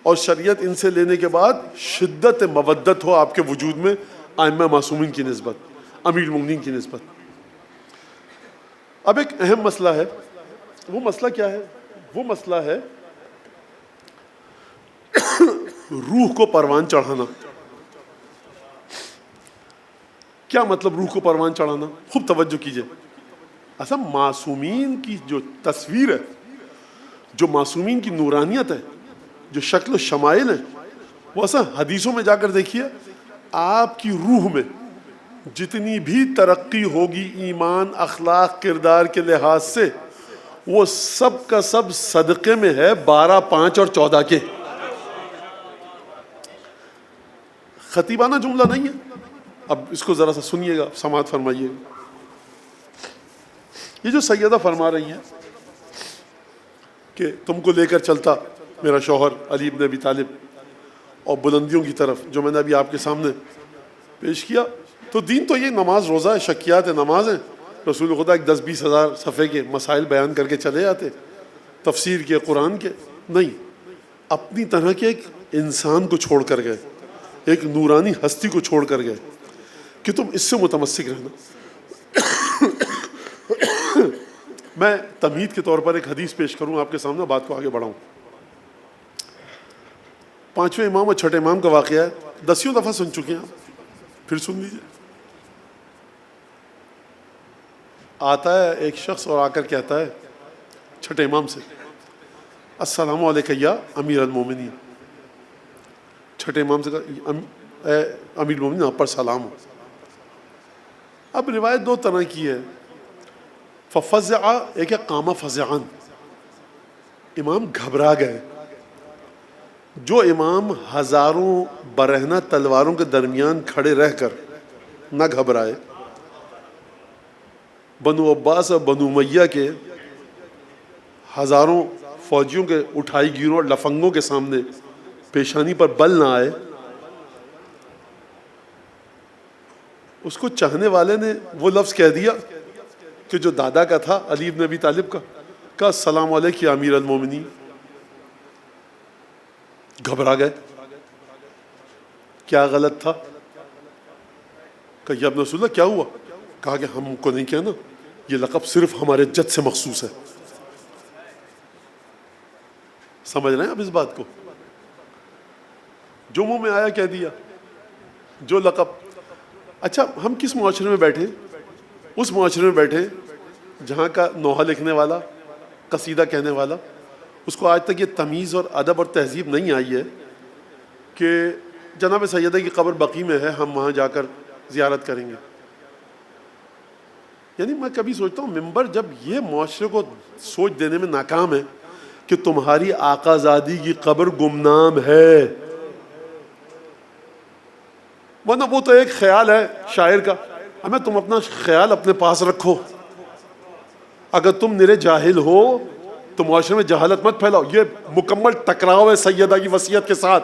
اور شریعت ان سے لینے کے بعد شدت مودت ہو آپ کے وجود میں ائمہ معصومین کی نسبت, امیر المومنین کی نسبت. اب ایک اہم مسئلہ ہے. وہ مسئلہ کیا ہے؟ وہ مسئلہ ہے روح کو پروان چڑھانا. کیا مطلب روح کو پروان چڑھانا؟ خوب توجہ کیجئے. اصلا معصومین کی جو تصویر ہے, جو معصومین کی نورانیت ہے, جو شکل و شمائل ہیں, وہ اصلا حدیثوں میں جا کر دیکھیے, آپ کی روح میں جتنی بھی ترقی ہوگی ایمان, اخلاق, کردار کے لحاظ سے, وہ سب کا سب صدقے میں ہے 12, 5 اور 14 کے. خطیبانہ جملہ نہیں ہے. اب اس کو ذرا سا سنیے گا, سماعت فرمائیے گا. یہ جو سیدہ فرما رہی ہیں کہ تم کو لے کر چلتا میرا شوہر علی بن ابی طالب, اور بلندیوں کی طرف جو میں نے ابھی آپ کے سامنے پیش کیا, تو دین تو یہ نماز روزہ ہے, شکیات نماز ہیں. رسول خدا ایک 10-20 ہزار صفحے کے مسائل بیان کر کے چلے آتے, تفسیر کے, قرآن کے نہیں, اپنی طرح کے ایک انسان کو چھوڑ کر گئے, ایک نورانی ہستی کو چھوڑ کر گئے کہ تم اس سے متمسک رہنا. میں تمہید کے طور پر ایک حدیث پیش کروں آپ کے سامنے, بات کو آگے بڑھاؤں. 5ویں امام اور 6ٹھے امام کا واقعہ ہے, 10 دفعہ سن چکے ہیں آپ, پھر سن لیجیے. آتا ہے ایک شخص اور آ کر کہتا ہے 6ٹھے امام سے, السلام علیکم یا امیر المومنین. 6ٹھے امام سے کہا اے امیر المومنین آپ پر سلام ہو. اب روایت 2 طرح کی ہے. ففزع, ایک ہے قام فزعان, امام گھبرا گئے. جو امام ہزاروں برہنہ تلواروں کے درمیان کھڑے رہ کر نہ گھبرائے, بنو عباس اور بنو امیہ کے ہزاروں فوجیوں کے اٹھائی گیروں اور لفنگوں کے سامنے پیشانی پر بل نہ آئے, اس کو چاہنے والے نے وہ لفظ کہہ دیا کہ جو دادا کا تھا علی بن ابی طالب کا, کہا السلام علیکم یا امیر المومنین. گھبرا گئے, کیا غلط تھا؟ کہ یا ابن رسول اللہ کیا ہوا؟ کہا کہ ہم کو نہیں کہنا، یہ لقب صرف ہمارے جد سے مخصوص ہے. سمجھ رہے ہیں آپ اس بات کو؟ جو منہ میں آیا کہہ دیا، جو لقب. اچھا ہم کس معاشرے میں بیٹھے؟ اس معاشرے میں بیٹھے جہاں کا نوحہ لکھنے والا، قصیدہ کہنے والا، اس کو آج تک یہ تمیز اور ادب اور تہذیب نہیں آئی ہے کہ جناب سیدہ کی قبر بقیع میں ہے، ہم وہاں جا کر زیارت کریں گے. یعنی میں کبھی سوچتا ہوں منبر جب یہ معاشرے کو سوچ دینے میں ناکام ہے کہ تمہاری آقا زادی کی قبر گمنام ہے، ورنہ وہ تو ایک خیال ہے شاعر کا. ہمیں تم اپنا خیال اپنے پاس رکھو. اگر تم نرے جاہل ہو تو معاشرے میں جہالت مت پھیلاؤ. یہ مکمل ٹکراؤ ہے سیدہ کی وصیت کے ساتھ.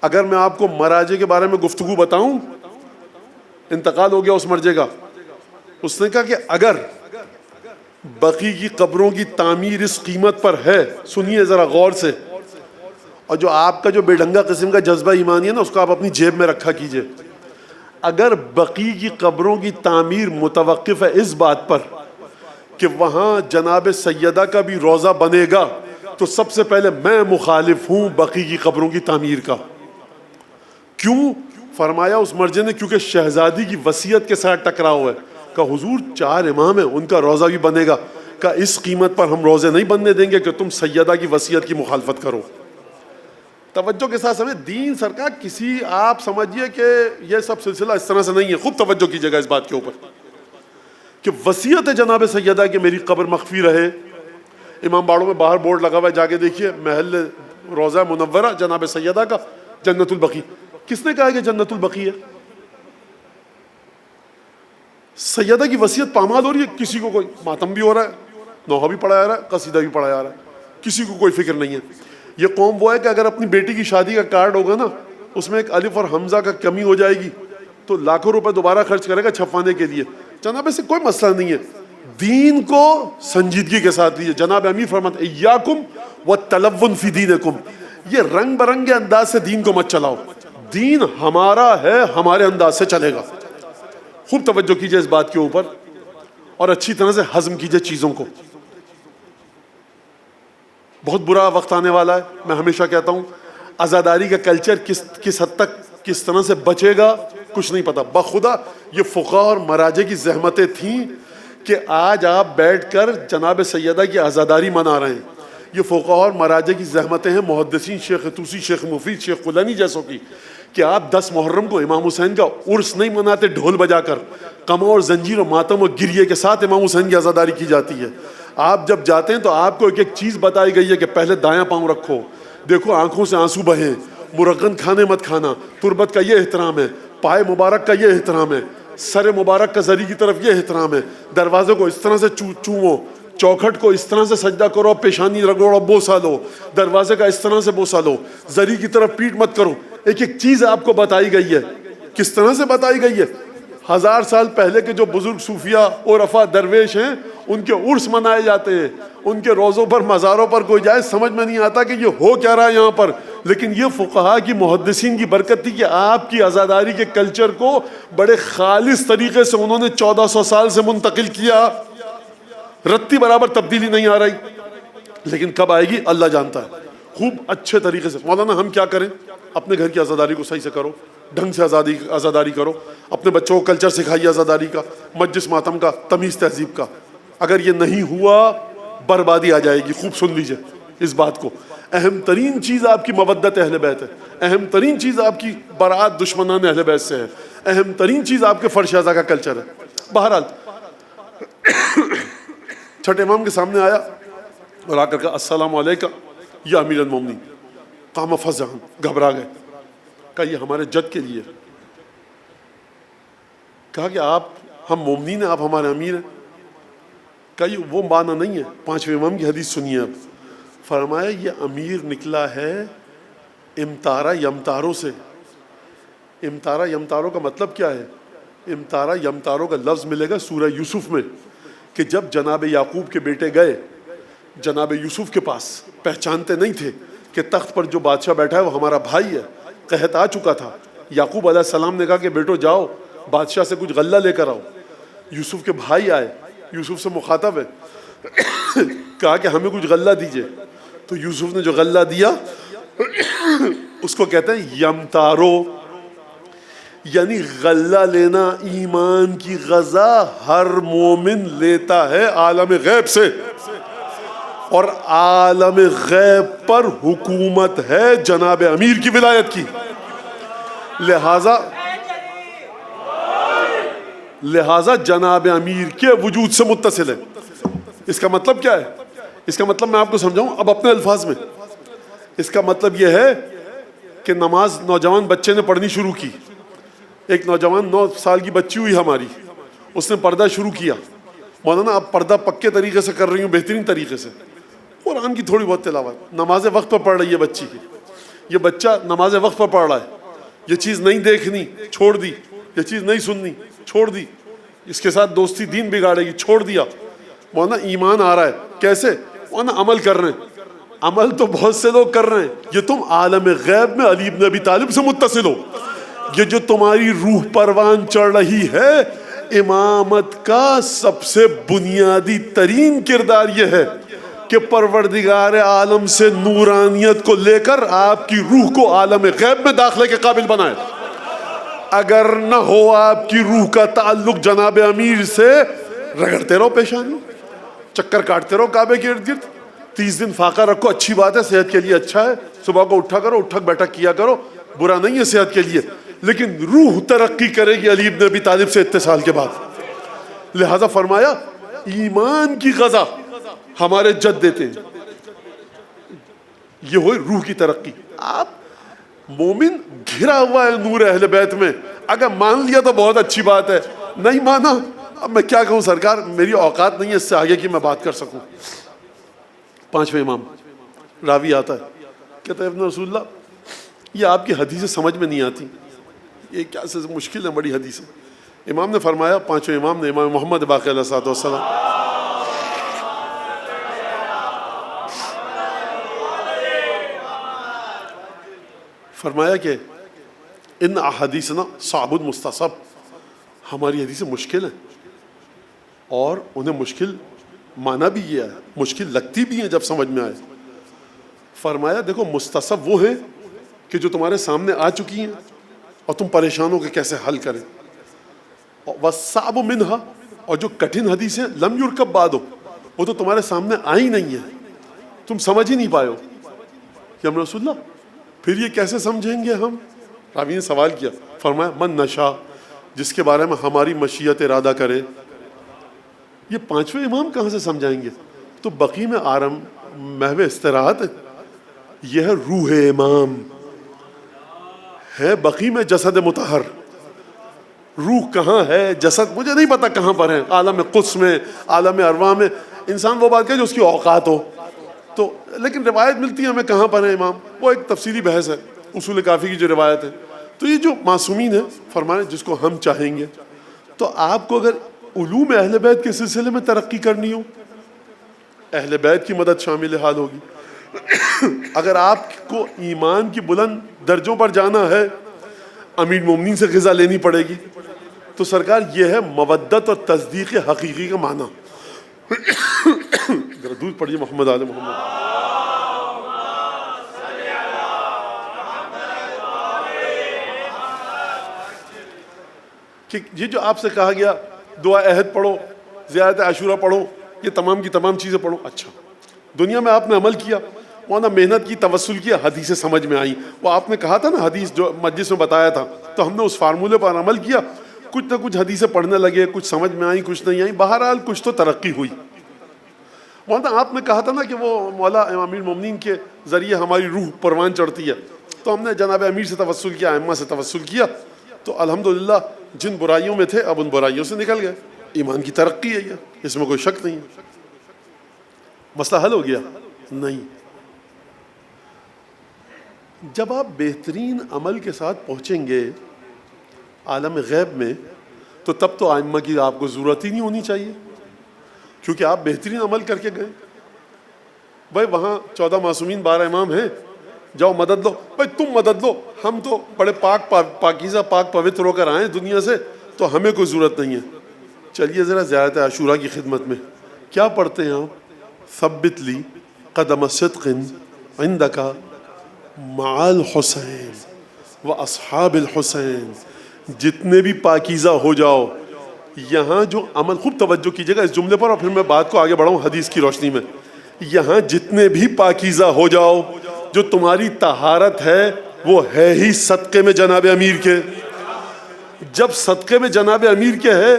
اگر میں آپ کو مراجع کے بارے میں گفتگو بتاؤں، انتقال ہو گیا اس مرجع کا، اس نے کہا کہ اگر بقیع کی قبروں کی تعمیر اس قیمت پر ہے، سنیے ذرا غور سے، اور جو آپ کا جو بے ڈھنگا قسم کا جذبہ ایمانی ہے نا اس کو آپ اپنی جیب میں رکھا کیجئے. اگر بقیع کی قبروں کی تعمیر متوقف ہے اس بات پر کہ وہاں جناب سیدہ کا بھی روضہ بنے گا، تو سب سے پہلے میں مخالف ہوں بقیع کی قبروں کی تعمیر کا. کیوں؟ فرمایا اس مرجع نے کیونکہ شہزادی کی وصیت کے ساتھ ٹکراؤ ہے. کہ حضور 4 امام ہیں، ان کا روضہ بھی بنے گا. کہ اس قیمت پر ہم روزے نہیں بننے دیں گے کہ تم سیدہ کی وصیت کی مخالفت کرو. توجہ کے ساتھ سمجھ، دین سرکار کسی، آپ سمجھیے کہ یہ سب سلسلہ اس طرح سے نہیں ہے. خوب توجہ کیجیے گا اس بات کے اوپر کہ وصیت ہے جناب سیدہ کہ میری قبر مخفی رہے. امام باڑوں میں باہر بورڈ لگا ہوا ہے، جا کے دیکھیے، محل روضہ منورہ جناب سیدہ کا جنت البقیع. کس نے کہا کہ جنت البقیع ہے؟ سیدہ کی وصیت پامال ہو رہی ہے، کسی کو کوئی ماتم بھی ہو رہا ہے، نوحہ بھی پڑھا جا رہا ہے، قصیدہ بھی پڑھا جا رہا ہے، کسی کو کوئی فکر نہیں ہے. یہ قوم وہ ہے کہ اگر اپنی بیٹی کی شادی کا کارڈ ہوگا نا، اس میں ایک الف اور حمزہ کا کمی ہو جائے گی تو لاکھوں روپے دوبارہ خرچ کرے گا چھپوانے کے لیے. جناب سے کوئی مسئلہ نہیں ہے، دین کو سنجیدگی کے ساتھ لیجیے. جناب امیر فرماتے ہیں ایاکم والتلون فی دینکم، یہ رنگ برنگے انداز سے دین کو مت چلاؤ. دین ہمارا ہے، ہمارے انداز سے چلے گا. خوب توجہ کیجیے اس بات کے اوپر اور اچھی طرح سے ہضم کیجیے چیزوں کو. بہت برا وقت آنے والا ہے. میں ہمیشہ کہتا ہوں عزاداری کا کلچر کس حد تک کس طرح سے بچے گا کچھ نہیں پتا. بخدا یہ فقہاء اور مراجع کی زحمتیں تھیں کہ آج آپ بیٹھ کر جناب سیدہ کی عزاداری منا رہے ہیں. یہ فقہاء اور مراجع کی زحمتیں ہیں محدثین شیخ طوسی، شیخ مفید، شیخ قلانی جیسوں کی، کہ آپ 10 محرم کو امام حسین کا عرس نہیں مناتے ڈھول بجا کر، قمع اور زنجیر و ماتم و گریے کے ساتھ امام حسین کی عزاداری کی جاتی ہے. آپ جب جاتے ہیں تو آپ کو ایک ایک چیز بتائی گئی ہے کہ پہلے دایاں پاؤں رکھو، دیکھو آنکھوں سے آنسو بہیں، مرغن کھانے مت کھانا، تربت کا یہ احترام ہے، پائے مبارک کا یہ احترام ہے، سر مبارک کا زری کی طرف یہ احترام ہے، دروازے کو اس طرح سے چومو، چوکھٹ کو اس طرح سے سجدہ کرو، پیشانی رگڑو، بوسا لو، دروازے کا اس طرح سے بوسا لو، زری کی طرف پیٹ مت کرو. ایک ایک چیز آپ کو بتائی گئی ہے. کس طرح سے بتائی گئی ہے؟ 1000 سال پہلے کے جو بزرگ صوفیاء اور عرفا درویش ہیں ان کے عرس منائے جاتے ہیں، ان کے روزوں پر مزاروں پر کوئی جائے، سمجھ میں نہیں آتا کہ یہ ہو کیا رہا ہے یہاں پر. لیکن یہ فقہاء کی محدثین کی برکت تھی کہ آپ کی عزاداری کے کلچر کو بڑے خالص طریقے سے انہوں نے 1400 سال سے منتقل کیا. رتی برابر تبدیلی نہیں آ رہی، لیکن کب آئے گی اللہ جانتا ہے. خوب اچھے طریقے سے مولانا ہم کیا کریں؟ اپنے گھر کی عزاداری کو صحیح سے کرو، ڈھنگ سے عزاداری کرو، اپنے بچوں کو کلچر سکھائیے عزاداری کا، مجلس ماتم کا، تمیز تہذیب کا. اگر یہ نہیں ہوا بربادی آ جائے گی. خوب سن لیجئے اس بات کو. اہم ترین چیز آپ کی مودت اہل بیت ہے، اہم ترین چیز آپ کی برات دشمنان اہل بیت سے ہے، اہم ترین چیز آپ کے فرش ازا کا کلچر ہے. بہرحال چھٹے امام کے سامنے آیا اور آ کر کہا السلام علیکم یا امیر المومنین. قام فزعا، گھبرا گئے. کہا یہ ہمارے جد کے لیے. کہا کہ آپ، ہم مومنین ہیں، آپ ہمارے امیر ہیں. کہا یہ وہ معنی نہیں ہے. 5ویں امام کی حدیث سنیے اب. فرمایا یہ امیر نکلا ہے امتارا یمتاروں سے. امتارا یمتاروں کا مطلب کیا ہے؟ امتارا یمتاروں کا لفظ ملے گا سورہ یوسف میں، کہ جب جناب یعقوب کے بیٹے گئے جناب یوسف کے پاس، پہچانتے نہیں تھے کہ تخت پر جو بادشاہ بیٹھا ہے وہ ہمارا بھائی ہے. قحط آ چکا تھا. یعقوب علیہ السلام نے کہا کہ بیٹو جاؤ بادشاہ سے کچھ غلہ لے کر آؤ. یوسف کے بھائی آئے, یوسف سے مخاطب ہے, کہا کہ ہمیں کچھ غلہ دیجئے. تو یوسف نے جو غلہ دیا اس کو کہتے ہیں یمتارو, یعنی غلہ لینا ایمان کی غذا ہر مومن لیتا ہے عالم غیب سے, اور عالم غیب پر حکومت ہے جناب امیر کی ولایت کی. لہذا جناب امیر کے وجود سے متصل ہے. اس کا مطلب کیا ہے؟ اس کا مطلب میں آپ کو سمجھاؤں اب اپنے الفاظ میں. اس کا مطلب یہ ہے کہ نماز نوجوان بچے نے پڑھنی شروع کی. ایک نوجوان 9 سال کی بچی ہوئی ہماری, اس نے پردہ شروع کیا. مولانا آپ پردہ پکے طریقے سے کر رہی ہوں, بہترین طریقے سے, قرآن کی تھوڑی بہت تلاوت, نماز وقت پر پڑھ رہی ہے بچی کی. یہ بچہ نماز وقت پر پڑھ رہا ہے. یہ چیز نہیں دیکھنی, چھوڑ دی. یہ چیز نہیں سننی, چھوڑ دی. اس کے ساتھ دوستی دین بگاڑے گی, چھوڑ دیا. مولانا ایمان آ رہا ہے. کیسے؟ مولانا عمل کر رہے ہیں. عمل تو بہت سے لوگ کر رہے ہیں. یہ تم عالم غیب میں علی بن ابی طالب سے متصل ہو. یہ جو تمہاری روح پروان چڑھ رہی ہے, امامت کا سب سے بنیادی ترین کردار یہ ہے کہ پروردگار عالم سے نورانیت کو لے کر آپ کی روح کو عالم غیب میں داخلے کے قابل بنائے. اگر نہ ہو آپ کی روح کا تعلق جناب امیر سے, رگڑتے رہو پیشانی, چکر کاٹتے رہو کعبے کے ارد گرد. 30 دن فاقہ رکھو, اچھی بات ہے, صحت کے لیے اچھا ہے. صبح کو اٹھا کرو, اٹھک بیٹھک کیا کرو, برا نہیں ہے صحت کے لیے. لیکن روح ترقی کرے گی علی بن ابی طالب سے اتصال کے بعد. لہذا فرمایا ایمان کی غذا ہمارے جد دیتے ہیں. یہ ہوئی روح کی ترقی. آپ مومن گھرا ہوا ہے نور اہل بیت میں. اگر مان لیا تو بہت اچھی بات ہے, نہیں مانا اب میں کیا کہوں سرکار, میری اوقات نہیں ہے اس سے آگے کی میں بات کر سکوں. 5ویں امام راوی آتا ہے, کہتا ہے ابن رسول اللہ یہ آپ کی حدیثیں سمجھ میں نہیں آتی, یہ کیا سے مشکل ہے, بڑی حدیث ہے. امام نے فرمایا, 5ویں امام نے, امام محمد باقر علیہ السلام, فرمایا کہ ان احادیثنا صعب مستصعب, ہماری حدیثیں مشکل ہیں اور انہیں مشکل مانا بھی یہ ہے, مشکل لگتی بھی ہیں جب سمجھ میں آئے. فرمایا دیکھو مستصعب وہ ہیں کہ جو تمہارے سامنے آ چکی ہیں اور تم پریشان ہو کہ کیسے حل کریں. والصعب منہا, اور جو کٹھن حدیثیں لم یرکب بعد, وہ تو تمہارے سامنے آئی نہیں ہیں, تم سمجھ ہی نہیں پائے ہو. یا رسول اللہ پھر یہ کیسے سمجھیں گے ہم؟ راوی نے سوال کیا, فرمایا من نشا, جس کے بارے میں ہماری مشیت ارادہ کرے. یہ 5ویں امام کہاں سے سمجھائیں گے؟ تو بقی میں آرم محو استراحت ہے, یہ ہے روح امام, ہے بقی میں جسد مطہر. روح کہاں ہے, جسد مجھے نہیں پتا کہاں پر ہے, عالم قدس میں, عالم ارواح میں. انسان وہ بات کہ جو اس کی اوقات ہو تو, لیکن روایت ملتی ہے ہمیں کہاں پر ہے امام, وہ ایک تفصیلی بحث ہے. اصول کافی کی جو روایت ہے, تو یہ جو معصومین ہیں فرمائے جس کو ہم چاہیں گے, تو آپ کو اگر علوم اہل بیت کے سلسلے میں ترقی کرنی ہو, اہل بیت کی مدد شامل حال ہوگی. اگر آپ کو ایمان کی بلند درجوں پر جانا ہے, امیر مومنین سے غذا لینی پڑے گی. تو سرکار یہ ہے مودت اور تصدیق حقیقی کا معنی. ذرا دودھ پڑھیے محمد آل محمد. کہ یہ جو آپ سے کہا گیا دعا عہد پڑھو, زیارت عاشورہ پڑھو, یہ تمام کی تمام چیزیں پڑھو. اچھا دنیا میں آپ نے عمل کیا, وہاں محنت کی, توسل کیا, حدیثیں سمجھ میں آئیں. وہ آپ نے کہا تھا نا حدیث جو مجلس میں بتایا تھا, تو ہم نے اس فارمولے پر عمل کیا, کچھ نہ کچھ حدیثیں پڑھنے لگے, کچھ سمجھ میں آئیں کچھ نہیں آئیں, بہرحال کچھ تو ترقی ہوئی. وہاں آپ نے کہا تھا نا کہ وہ مولا امیر مومنین کے ذریعے ہماری روح پروان چڑھتی ہے, تو ہم نے جناب امیر سے توسل کیا, ائمہ سے توسل کیا, تو الحمدللہ جن برائیوں میں تھے اب ان برائیوں سے نکل گئے. ایمان کی ترقی ہے یہ, اس میں کوئی شک نہیں. مسئلہ حل ہو گیا؟ نہیں. جب آپ بہترین عمل کے ساتھ پہنچیں گے عالم غیب میں, تو تب تو ائمہ کی آپ کو ضرورت ہی نہیں ہونی چاہیے, کیونکہ آپ بہترین عمل کر کے گئے. بھائی وہاں 14 معصومین 12 امام ہیں, جاؤ مدد لو، بھائی تم مدد لو، ہم تو بڑے پاکیزہ پاک پوتر ہو کر آئے دنیا سے، تو ہمیں کوئی ضرورت نہیں ہے۔ چلیے ذرا زیارت عاشورہ کی خدمت میں کیا پڑھتے ہیں آپ؟ ثبت لی قدم صدق عندک مع الحسین و اصحاب الحسین، جتنے بھی پاکیزہ ہو جاؤ۔ یہاں جو عمل، خوب توجہ کیجیے گا اس جملے پر، اور پھر میں بات کو آگے بڑھاؤں حدیث کی روشنی میں۔ یہاں جتنے بھی پاکیزہ ہو جاؤ، جو تمہاری طہارت ہے وہ ہے ہی صدقے میں جناب امیر کے۔ جب صدقے میں جناب امیر کے ہے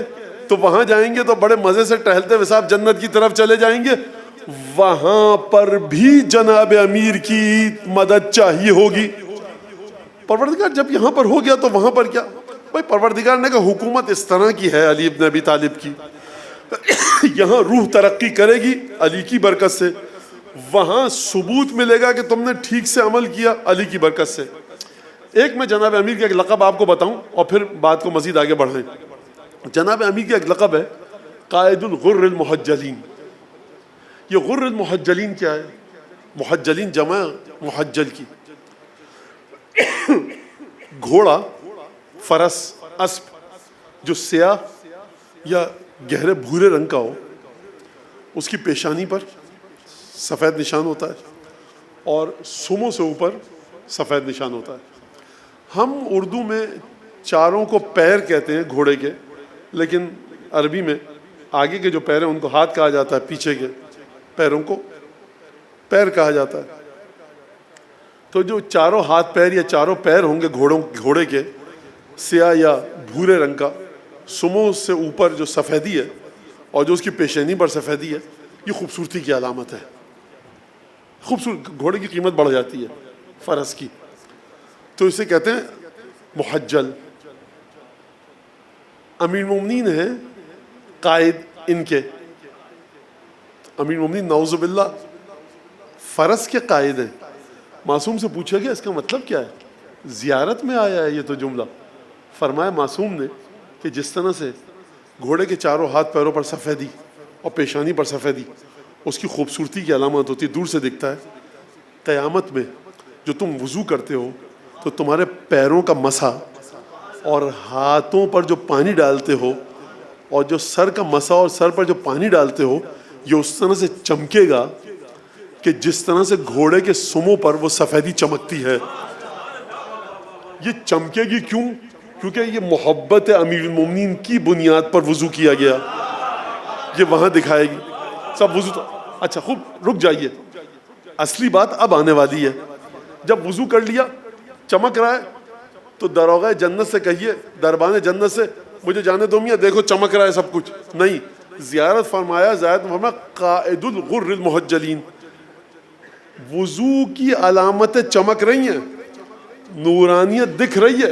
تو وہاں جائیں گے تو بڑے مزے سے ٹہلتے ہوئے صاحب جنت کی طرف چلے جائیں گے، وہاں پر بھی جناب امیر کی مدد چاہیے ہوگی۔ پروردگار جب یہاں پر ہو گیا تو وہاں پر کیا؟ بھائی پروردگار نے کہا حکومت اس طرح کی ہے علی ابن ابی طالب کی، یہاں روح ترقی کرے گی علی کی برکت سے، وہاں ثبوت ملے گا کہ تم نے ٹھیک سے عمل کیا علی کی برکت سے۔ ایک میں جناب امیر کا ایک لقب آپ کو بتاؤں اور پھر بات کو مزید آگے بڑھائیں۔ جناب امیر کا ایک لقب ہے قائد الغر المحجلین۔ یہ غر المحجلین کیا ہے؟ محجلین جمع محجل کی۔ گھوڑا، فرس، اسب جو سیاہ یا گہرے بھورے رنگ کا ہو، اس کی پیشانی پر سفید نشان ہوتا ہے اور سموں سے اوپر سفید نشان ہوتا ہے۔ ہم اردو میں چاروں کو پیر کہتے ہیں گھوڑے کے، لیکن عربی میں آگے کے جو پیر ہیں ان کو ہاتھ کہا جاتا ہے، پیچھے کے پیروں کو پیر کہا جاتا ہے۔ تو جو چاروں ہاتھ پیر یا چاروں پیر ہوں گے گھوڑے کے، سیاہ یا بھورے رنگ کا، سموں سے اوپر جو سفیدی ہے اور جو اس کی پیشانی پر سفیدی ہے، یہ خوبصورتی کی علامت ہے۔ خوبصورت گھوڑے کی قیمت بڑھ جاتی ہے فرس کی، تو اسے کہتے ہیں محجل۔ امیر المومنین ہیں قائد ان کے، امیر المومنین نعوذ باللہ فرس کے قائد ہیں۔ معصوم سے پوچھا گیا اس کا مطلب کیا ہے؟ زیارت میں آیا ہے یہ تو جملہ۔ فرمایا معصوم نے کہ جس طرح سے گھوڑے کے چاروں ہاتھ پیروں پر سفیدی اور پیشانی پر سفیدی اس کی خوبصورتی کی علامت ہوتی ہے، دور سے دکھتا ہے، قیامت میں جو تم وضو کرتے ہو تو تمہارے پیروں کا مسح اور ہاتھوں پر جو پانی ڈالتے ہو اور جو سر کا مسح اور سر پر جو پانی ڈالتے ہو، یہ اس طرح سے چمکے گا کہ جس طرح سے گھوڑے کے سموں پر وہ سفیدی چمکتی ہے۔ یہ چمکے گی کیوں؟ کیونکہ یہ محبت امیر المومنین کی بنیاد پر وضو کیا گیا، یہ وہاں دکھائے گی۔ سب وضو تو اچھا خوب رک جائیے، اصلی بات اب آنے والی ہے۔ جب وضو کر لیا، چمک رہا ہے، تو داروغہ جنت سے کہیے، دربان جنت سے، مجھے جانے دو میاں، دیکھو چمک رہا ہے سب کچھ۔ نہیں، زیارت فرمایا، زیارت فرمایا قائد الغر المحجلین، وضو کی علامتیں چمک رہی ہیں، نورانیت دکھ رہی ہے،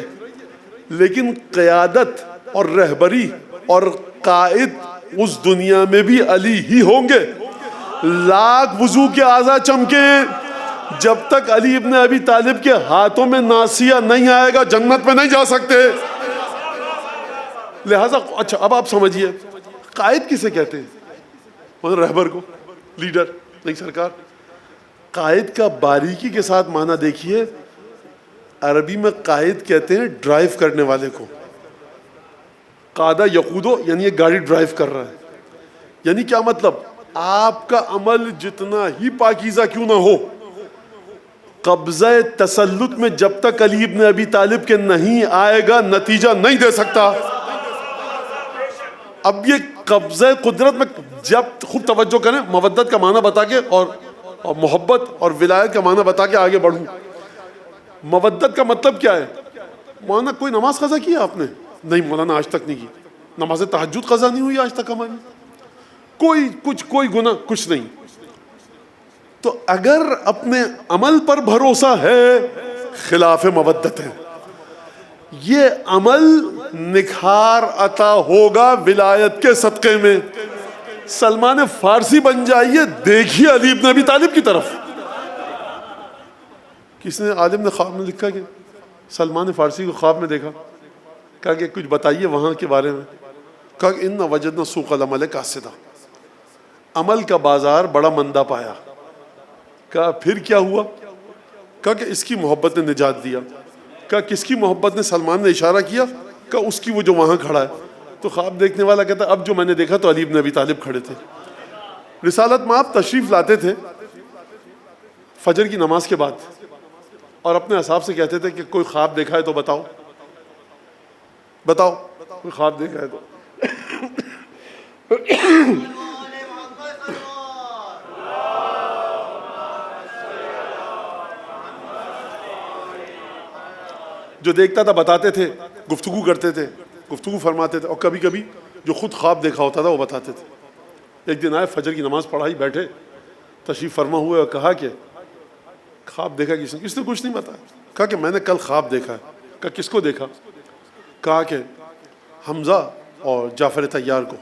لیکن قیادت اور رہبری اور قائد اس دنیا میں بھی علی ہی ہوں گے۔ لاکھ وضو کے اعضاء چمکے، جب تک علی ابن ابی طالب کے ہاتھوں میں ناصیہ نہیں آئے گا جنت میں نہیں جا سکتے۔ لہذا اچھا اب آپ سمجھیے قائد کسے کہتے ہیں؟ رہبر کو، لیڈر نہیں سرکار۔ قائد کا باریکی کے ساتھ معنی دیکھیے، عربی میں قائد کہتے ہیں ڈرائیو کرنے والے کو۔ قادہ یقودو یعنی یہ گاڑی ڈرائیو کر رہا ہے، یعنی کیا مطلب؟ آپ کا عمل جتنا ہی پاکیزہ کیوں نہ ہو، قبضہ تسلط میں جب تک علی ابن ابی طالب کے نہیں آئے گا نتیجہ نہیں دے سکتا۔ اب یہ قبضہ قدرت میں، جب خوب توجہ کریں، مودت کا معنی بتا کے اور محبت اور ولایت کا معنی بتا کے آگے بڑھوں۔ مودت کا مطلب کیا ہے؟ مولانا کوئی نماز قضا کی ہے آپ نے؟ نہیں مولانا آج تک نہیں کی۔ نماز تہجد قضا نہیں ہوئی آج تک ہماری؟ کوئی گناہ کچھ نہیں۔ تو اگر اپنے عمل پر بھروسہ ہے، خلاف مودت ہے۔ یہ عمل نکھار عطا ہوگا ولایت کے صدقے میں۔ سلمان فارسی بن جائیے، دیکھیے علی ابن ابی طالب کی طرف۔ کس نے عالم نے خواب میں لکھا کہ سلمان فارسی کو خواب میں دیکھا، کہا کہ کچھ بتائیے وہاں کے بارے میں۔ کہا کہ ان وجدنا سوق العمل کاسدہ، عمل کا بازار بڑا مندہ پایا۔ کہا پھر کیا ہوا؟ کہا کہ اس کی محبت نے نجات دیا. کہا کس کی محبت نے؟ سلمان نے اشارہ کیا. کہا اس کی، وہ جو وہاں کھڑا ہے. تو خواب دیکھنے والا کہتا اب جو میں نے دیکھا تو علی بن ابی طالب کھڑے تھے. رسالت میں آپ تشریف لاتے تھے فجر کی نماز کے بعد اور اپنے اصحاب سے کہتے تھے کہ کوئی خواب دیکھا ہے تو بتاؤ کوئی خواب دیکھا ہے تو. جو دیکھتا تھا بتاتے تھے، گفتگو کرتے تھے، گفتگو فرماتے تھے، اور کبھی کبھی جو خود خواب دیکھا ہوتا تھا وہ بتاتے تھے. ایک دن آئے، فجر کی نماز پڑھائی، بیٹھے، تشریف فرما ہوئے اور کہا کہ خواب دیکھا کس نے؟ کس نے کچھ نہیں بتایا. کہا کہ میں نے کل خواب دیکھا ہے. کہا کس کو دیکھا؟ کہا کہ حمزہ اور جعفر طیار کو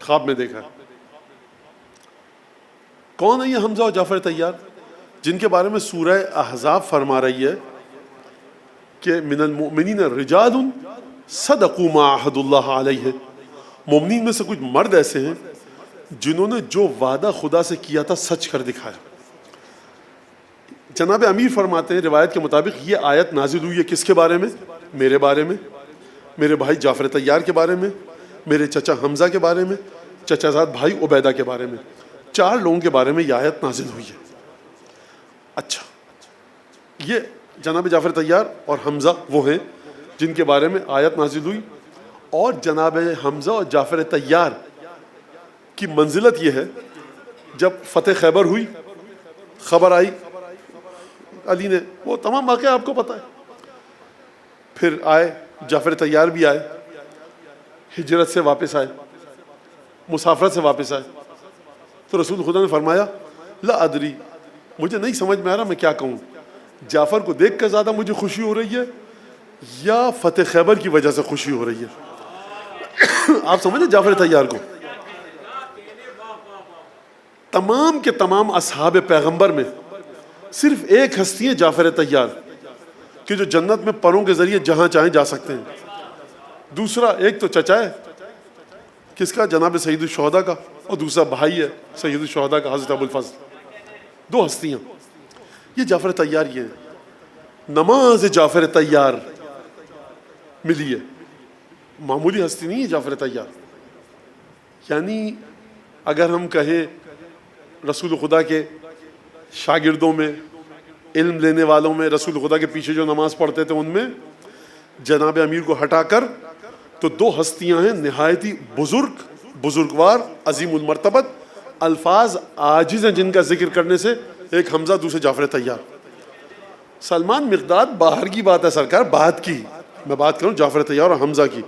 خواب میں دیکھا. کون ہے یہ حمزہ اور جعفر طیار؟ جن کے بارے میں سورہ احزاب فرما رہی ہے کہ من المؤمنین رجال صدقوا ما عہد اللہ علیہ. مومنین میں سے کچھ مرد ایسے ہیں جنہوں نے جو وعدہ خدا سے کیا تھا سچ کر دکھایا. جناب امیر فرماتے ہیں روایت کے مطابق یہ آیت نازل ہوئی ہے کس کے بارے میں؟ میرے بارے میں، میرے بھائی جعفر طیار کے بارے میں، میرے چچا حمزہ کے بارے میں، چچا زاد بھائی عبیدہ کے بارے میں. 4 لوگوں کے بارے میں یہ آیت نازل ہوئی ہے. اچھا، یہ جناب جعفر طیار اور حمزہ وہ ہیں جن کے بارے میں آیت نازل ہوئی. اور جناب حمزہ اور جعفر طیار کی منزلت یہ ہے، جب فتح خیبر ہوئی، خبر آئی علی نے، وہ تمام واقعہ آپ کو پتہ ہے. پھر آئے، جعفر طیار بھی آئے، ہجرت سے واپس آئے، مسافرت سے واپس آئے. تو رسول خدا نے فرمایا لا ادری، مجھے نہیں سمجھ میں آ رہا میں کیا کہوں. جعفر کو دیکھ کر زیادہ مجھے خوشی ہو رہی ہے یا فتح خیبر کی وجہ سے خوشی ہو رہی ہے؟ آپ سمجھیں جعفر طیار کو. تمام کے تمام اصحاب پیغمبر میں صرف ایک ہستی ہے جعفر طیار کہ جو جنت میں پروں کے ذریعے جہاں چاہیں جا سکتے ہیں. دوسرا ایک تو چچا ہے، کس کا؟ جناب سید الشہداء کا، اور دوسرا بھائی ہے سید الشہداء کا، حضرت ابو الفضل. 2 ہستیاں. یہ جعفر طیار یہ ہے. نماز جعفر طیار ملی ہے، معمولی ہستی نہیں ہے جعفر طیار. یعنی اگر ہم کہیں رسول خدا کے شاگردوں میں، علم لینے والوں میں، رسول خدا کے پیچھے جو نماز پڑھتے تھے ان میں جناب امیر کو ہٹا کر تو 2 ہستیاں ہیں نہایت ہی بزرگوار، عظیم المرتبت، الفاظ عاجز ہیں جن کا ذکر کرنے سے. ایک حمزہ، دوسرے جعفر طیار. سلمان مقداد باہر کی بات ہے سرکار، بات کی میں بات کروں جعفر طیار اور حمزہ کی.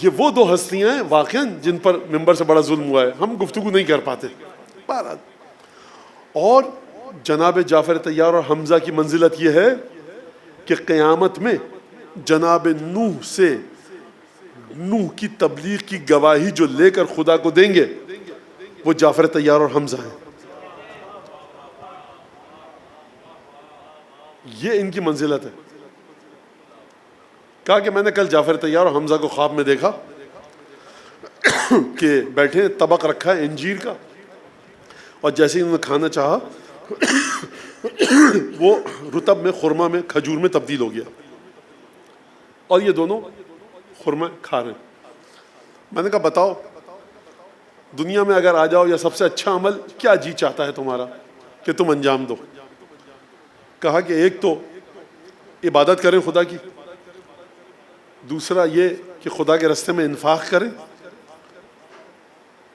یہ وہ 2 ہستیاں ہیں واقعاً جن پر ممبر سے بڑا ظلم ہوا ہے، ہم گفتگو نہیں کر پاتے. اور جناب جعفر طیار اور حمزہ کی منزلت یہ ہے کہ قیامت میں جناب نوح کی تبلیغ کی گواہی جو لے کر خدا کو دیں گے وہ جعفر طیار اور حمزہ ہیں. یہ ان کی منزلت ہے. کہا کہ میں نے کل جعفر طیار اور حمزہ کو خواب میں دیکھا کہ بیٹھے، طبق رکھا ہے انجیر کا، اور جیسے ہی انہوں نے کھانا چاہا وہ رطب میں، خرما میں، کھجور میں تبدیل ہو گیا، اور یہ دونوں خرما کھا رہے ہیں. میں نے کہا بتاؤ دنیا میں اگر آ جاؤ یا سب سے اچھا عمل کیا جی چاہتا ہے تمہارا کہ تم انجام دو؟ کہا کہ ایک تو عبادت کریں خدا کی، دوسرا یہ کہ خدا کے راستے میں انفاق کریں،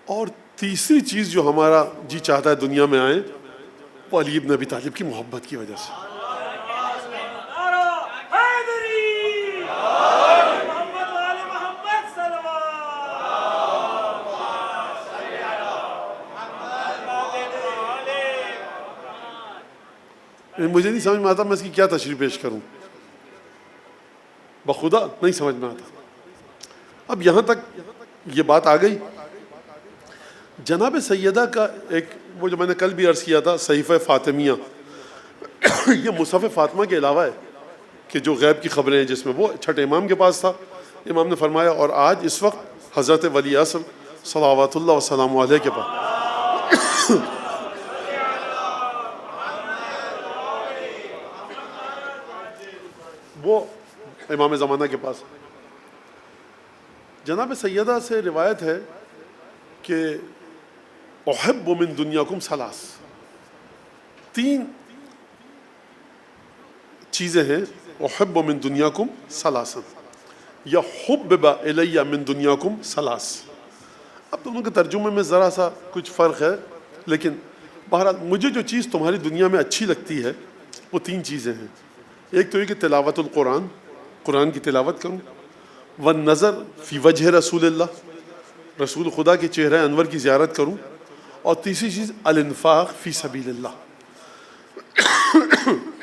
اور تیسری چیز جو ہمارا جی چاہتا ہے دنیا میں آئیں وہ علی بن ابی طالب کی محبت کی وجہ سے. مجھے نہیں سمجھ میں آتا میں اس کی کیا تشریح پیش کروں، بخدا نہیں سمجھ میں آتا. اب یہاں تک یہ بات آ گئی. جناب سیدہ کا ایک، وہ جو میں نے کل بھی عرض کیا تھا، صحیفہ فاطمیہ، یہ مصحف فاطمہ کے علاوہ ہے کہ جو غیب کی خبریں ہیں، جس میں وہ چھٹے امام کے پاس تھا. امام نے فرمایا اور آج اس وقت حضرت ولی اعظم صلوات اللہ وسلام علیہ کے پاس وہ امام زمانہ کے پاس. جناب سیدہ سے روایت ہے کہ احب من دنیاکم ثلاث، 3 چیزیں ہیں. احب من دنیاکم ثلاثا یا حبب الی من دنیاکم ثلاث. اب دونوں کے ترجمے میں ذرا سا کچھ فرق ہے، لیکن بہرحال مجھے جو چیز تمہاری دنیا میں اچھی لگتی ہے وہ 3 چیزیں ہیں. ایک تو یہ کہ تلاوت القرآن، قرآن کی تلاوت کروں، والنظر فی وجہ رسول اللہ، رسول خدا کے چہرہ انور کی زیارت کروں، اور تیسری چیز الانفاق فی سبیل اللہ،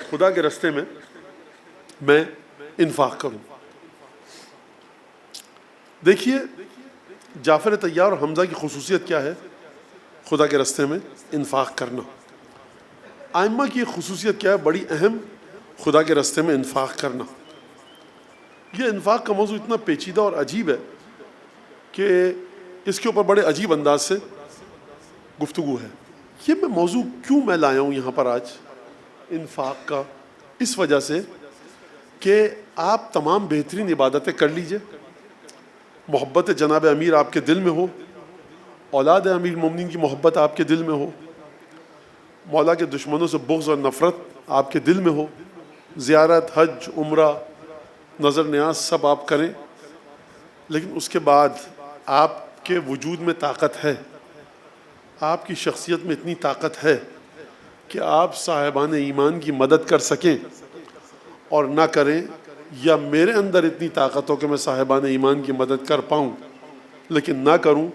خدا کے راستے میں انفاق کروں. دیکھیے جعفر طیار اور حمزہ کی خصوصیت کیا ہے خدا کے راستے میں انفاق کرنا. ائمہ کی خصوصیت کیا ہے بڑی اہم، خدا کے راستے میں انفاق کرنا. یہ انفاق کا موضوع اتنا پیچیدہ اور عجیب ہے کہ اس کے اوپر بڑے عجیب انداز سے گفتگو ہے. یہ موضوع کیوں میں لایا ہوں یہاں پر آج انفاق کا؟ اس وجہ سے کہ آپ تمام بہترین عبادتیں کر لیجئے، محبت جناب امیر آپ کے دل میں ہو، اولاد امیر مومنین کی محبت آپ کے دل میں ہو، مولا کے دشمنوں سے بغض اور نفرت آپ کے دل میں ہو، زیارت، حج، عمرہ، نظر نیاز سب آپ کریں، لیکن اس کے بعد آپ کے وجود میں طاقت ہے، آپ کی شخصیت میں اتنی طاقت ہے کہ آپ صاحبان ایمان کی مدد کر سکیں اور نہ کریں، یا میرے اندر اتنی طاقت ہو کہ میں صاحبان ایمان کی مدد کر پاؤں لیکن نہ کروں،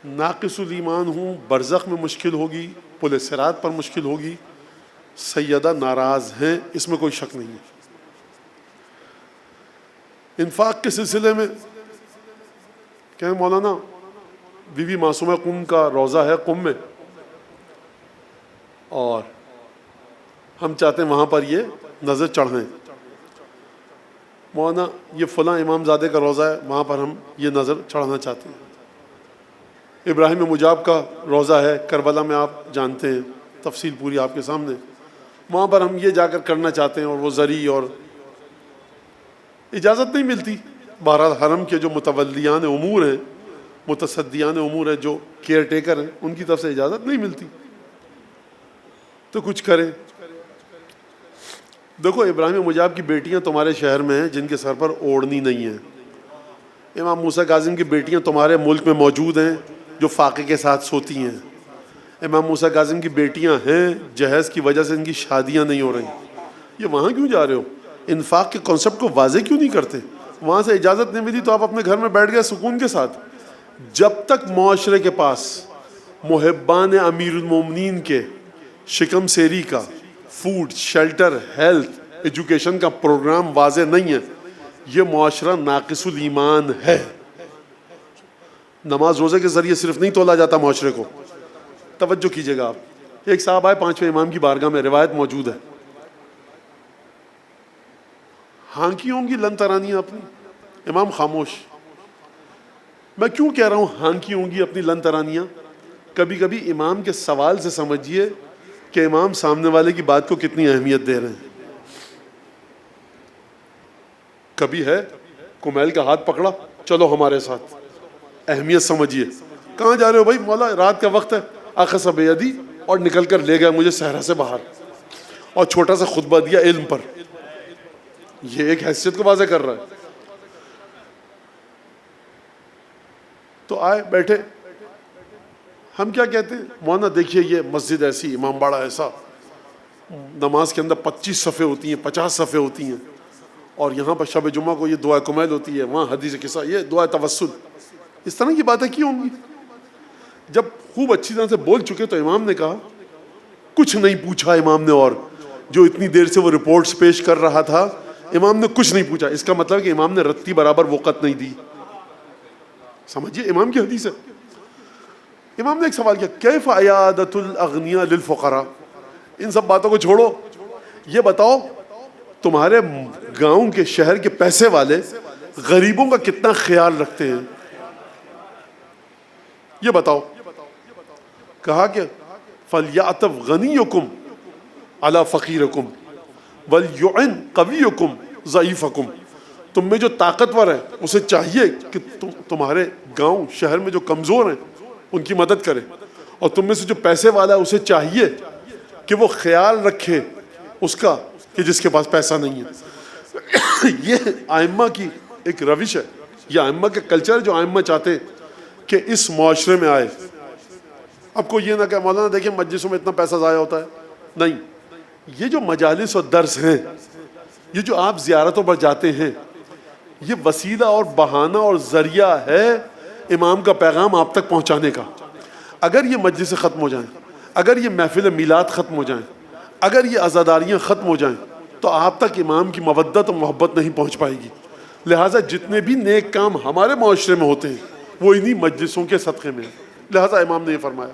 ناقص الایمان ہوں، برزخ میں مشکل ہوگی، پل صراط پر مشکل ہوگی. سیدہ ناراض ہیں، اس میں کوئی شک نہیں ہے. انفاق کے سلسلے میں کہیں مولانا بی بی معصومہ قم کا روضہ ہے قم میں، اور ہم چاہتے ہیں وہاں پر یہ نظر چڑھیں. مولانا یہ فلاں امام زادے کا روضہ ہے، وہاں پر ہم یہ نظر چڑھانا چاہتے ہیں. ابراہیم مجاب کا روضہ ہے کربلا میں، آپ جانتے ہیں، تفصیل پوری آپ کے سامنے، وہاں پر ہم یہ جا کر کرنا چاہتے ہیں، اور وہ ذریع اور اجازت نہیں ملتی. بہرحال حرم کے جو متولیان امور ہیں، متصدیان امور ہیں، جو کیئر ٹیکر ہیں، ان کی طرف سے اجازت نہیں ملتی تو کچھ کریں. دیکھو ابراہیم مجاب کی بیٹیاں تمہارے شہر میں ہیں جن کے سر پر اوڑھنی نہیں ہے. امام موسیٰ کاظم کی بیٹیاں تمہارے ملک میں موجود ہیں جو فاقے کے ساتھ سوتی ہیں. امام موسیٰ کاظم کی بیٹیاں ہیں، جہیز کی وجہ سے ان کی شادیاں نہیں ہو رہی. یہ وہاں کیوں جا رہے ہو؟ انفاق کے کانسیپٹ کو واضح کیوں نہیں کرتے؟ وہاں سے اجازت نہیں ملی تو آپ اپنے گھر میں بیٹھ گئے سکون کے ساتھ. جب تک معاشرے کے پاس محبان امیر المومنین کے شکم سیری کا، فوڈ، شیلٹر، ہیلتھ، ایجوکیشن کا پروگرام واضح نہیں ہے، یہ معاشرہ ناقص الایمان ہے. نماز روزے کے ذریعے صرف نہیں تولا جاتا معاشرے کو. توجہ کیجئے گا آپ. ایک صاحب آئے 5ویں امام کی بارگاہ میں، روایت موجود ہے، ہانکی ہوں گی لن ترانی اپنی. امام خاموش. میں کیوں کہہ رہا ہوں ہانکی ہوں گی اپنی لن ترانیاں؟ کبھی کبھی امام کے سوال سے سمجھیے کہ امام سامنے والے کی بات کو کتنی اہمیت دے رہے ہیں. کبھی ہے کمیل کا ہاتھ پکڑا، چلو ہمارے ساتھ، اہمیت سمجھیے. کہاں جا رہے ہو بھائی؟ مولا رات کا وقت ہے، اخذ بیدی، اور نکل کر لے گیا مجھے صحرا سے باہر، اور چھوٹا سا خطبہ دیا علم پر. یہ ایک حیثیت کو واضح کر رہا ہے. تو آئے بیٹھے، ہم کیا کہتے ہیں؟ مولانا دیکھیے یہ مسجد ایسی، امام باڑہ ایسا، نماز کے اندر 25 صفیں ہوتی ہیں، 50 صفیں ہوتی ہیں، اور یہاں پر شب جمعہ کو یہ دعا کمیل ہوتی ہے، وہاں حدیث قصہ، یہ دعا توسل. اس طرح کی باتیں کی ہوں گی. جب خوب اچھی طرح سے بول چکے تو امام نے کہا، کچھ نہیں پوچھا امام نے، اور جو اتنی دیر سے وہ رپورٹس پیش کر رہا تھا امام نے کچھ نہیں پوچھا. اس کا مطلب کہ امام نے رتی برابر وقت نہیں دی. سمجھیے امام کی حدیث ہے. امام نے ایک سوال کیا، کیف عیادۃ الاغنیاء للفقراء؟ ان سب باتوں کو چھوڑو، یہ بتاؤ تمہارے گاؤں کے، شہر کے پیسے والے غریبوں کا کتنا خیال رکھتے ہیں؟ یہ بتاؤ. کہا کہ فَلْيَعْتَفْ غَنِيُّكُمْ عَلَى فَقِيرِكُمْ وَلْيُعِنْ قَوِيُّكُمْ ضعیفکم، تم میں جو طاقتور ہے اسے چاہیے کہ تمہارے گاؤں شہر میں جو کمزور ہیں ان کی مدد کرے، اور تم میں سے جو پیسے والا ہے اسے چاہیے کہ وہ خیال رکھے اس کا کہ جس کے پاس پیسہ نہیں ہے۔ یہ ائمہ کی ایک روش ہے، یہ ائمہ کے کلچر جو ائمہ چاہتے ہیں کہ اس معاشرے میں آئے۔ اب کوئی یہ نہ کہ مولانا دیکھیں مجلسوں میں اتنا پیسہ ضائع ہوتا ہے، نہیں، یہ جو مجالس اور درس ہیں، یہ جو آپ زیارتوں پر جاتے ہیں، یہ وسیلہ اور بہانہ اور ذریعہ ہے امام کا پیغام آپ تک پہنچانے کا۔ اگر یہ مجلس ختم ہو جائیں، اگر یہ محفل میلاد ختم ہو جائیں، اگر یہ عزاداریاں ختم ہو جائیں، تو آپ تک امام کی مودت و محبت نہیں پہنچ پائے گی۔ لہٰذا جتنے بھی نیک کام ہمارے معاشرے میں ہوتے ہیں وہ انہی مجلسوں کے صدقے میں ہیں۔ لہٰذا امام نے یہ فرمایا۔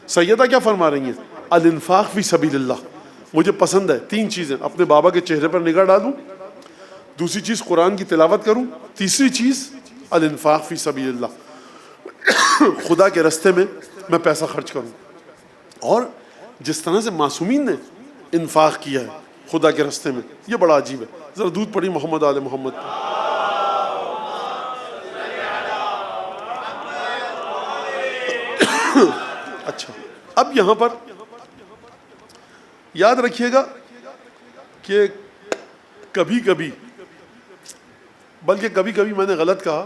سیدہ کیا فرما رہی ہیں؟ الانفاق فی سبیل اللہ۔ مجھے پسند ہے 3 چیزیں، اپنے بابا کے چہرے پر نگاہ ڈالوں، دوسری چیز قرآن کی تلاوت کروں، تیسری چیز الانفاق فی سبیل اللہ، خدا کے راستے میں میں پیسہ خرچ کروں۔ اور جس طرح سے معصومین نے انفاق کیا ہے خدا کے راستے میں، یہ بڑا عجیب ہے۔ ذرا دودھ پڑھی محمد آل محمد پر۔ اچھا، اب یہاں پر یاد رکھیے گا کہ کبھی کبھی، بلکہ کبھی کبھی میں نے غلط کہا،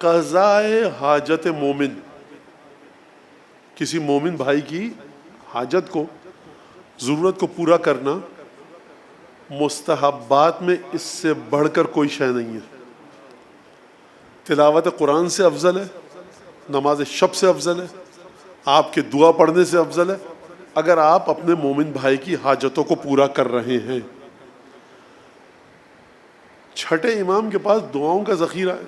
قضائے حاجت مومن، کسی مومن بھائی کی حاجت کو، ضرورت کو پورا کرنا مستحبات میں اس سے بڑھ کر کوئی شے نہیں ہے۔ تلاوت قرآن سے افضل ہے، نماز شب سے افضل ہے، آپ کے دعا پڑھنے سے افضل ہے، اگر آپ اپنے مومن بھائی کی حاجتوں کو پورا کر رہے ہیں۔ چھٹے امام کے پاس دعاؤں کا ذخیرہ ہے،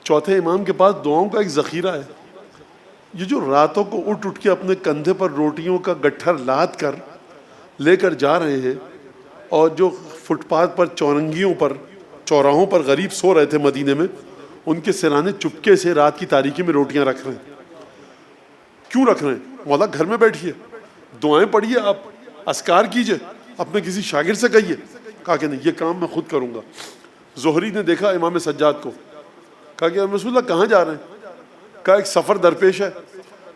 چوتھے امام کے پاس دعاؤں کا ایک ذخیرہ ہے۔ یہ جو راتوں کو اٹھ کے اپنے کندھے پر روٹیوں کا گٹھر لاد کر لے کر جا رہے ہیں، اور جو فٹ پاتھ پر چورنگیوں پر چوراہوں پر غریب سو رہے تھے مدینے میں، ان کے سرانے چپکے سے رات کی تاریکی میں روٹیاں رکھ رہے ہیں۔ کیوں رکھ رہے ہیں؟ مولا گھر میں بیٹھیے، دعائیں پڑھیے، آپ اذکار کیجئے، اپنے کسی شاگرد سے کہیے۔ کہا کہ نہیں، یہ کام میں خود کروں گا۔ زہری نے دیکھا امام سجاد کو، کہا کہ رسول اللہ کہاں جا رہے ہیں؟ کہا ایک سفر درپیش ہے،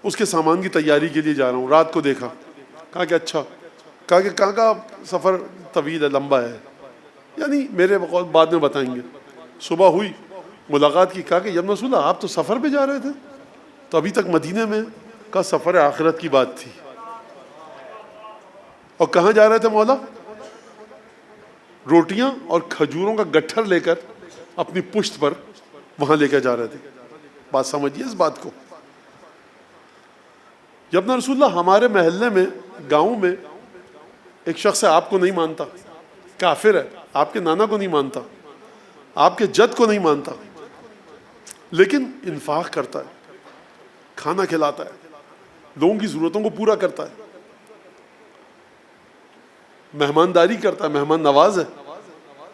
اس کے سامان کی تیاری کے لیے جا رہا ہوں۔ رات کو دیکھا، کہا کہ اچھا، کہا کہ کہاں کا سفر؟ طویل ہے، لمبا ہے، یعنی میرے بعد میں بتائیں گے۔ صبح ہوئی، ملاقات کی، کہا کہ یا رسول اللہ آپ تو سفر پہ جا رہے تھے، تو ابھی تک مدینے میں؟ کہا سفر آخرت کی بات تھی۔ اور کہاں جا رہے تھے مولا؟ روٹیاں اور کھجوروں کا گٹھر لے کر اپنی پشت پر وہاں لے کے جا رہے تھے۔ بات سمجھیے اس بات کو۔ ابن رسول اللہ، ہمارے محلے میں، گاؤں میں ایک شخص ہے، آپ کو نہیں مانتا، کافر ہے، آپ کے نانا کو نہیں مانتا، آپ کے جد کو نہیں مانتا، لیکن انفاق کرتا ہے، کھانا کھلاتا ہے، لوگوں کی ضرورتوں کو پورا کرتا ہے، مہمانداری کرتا ہے، مہمان نواز ہے۔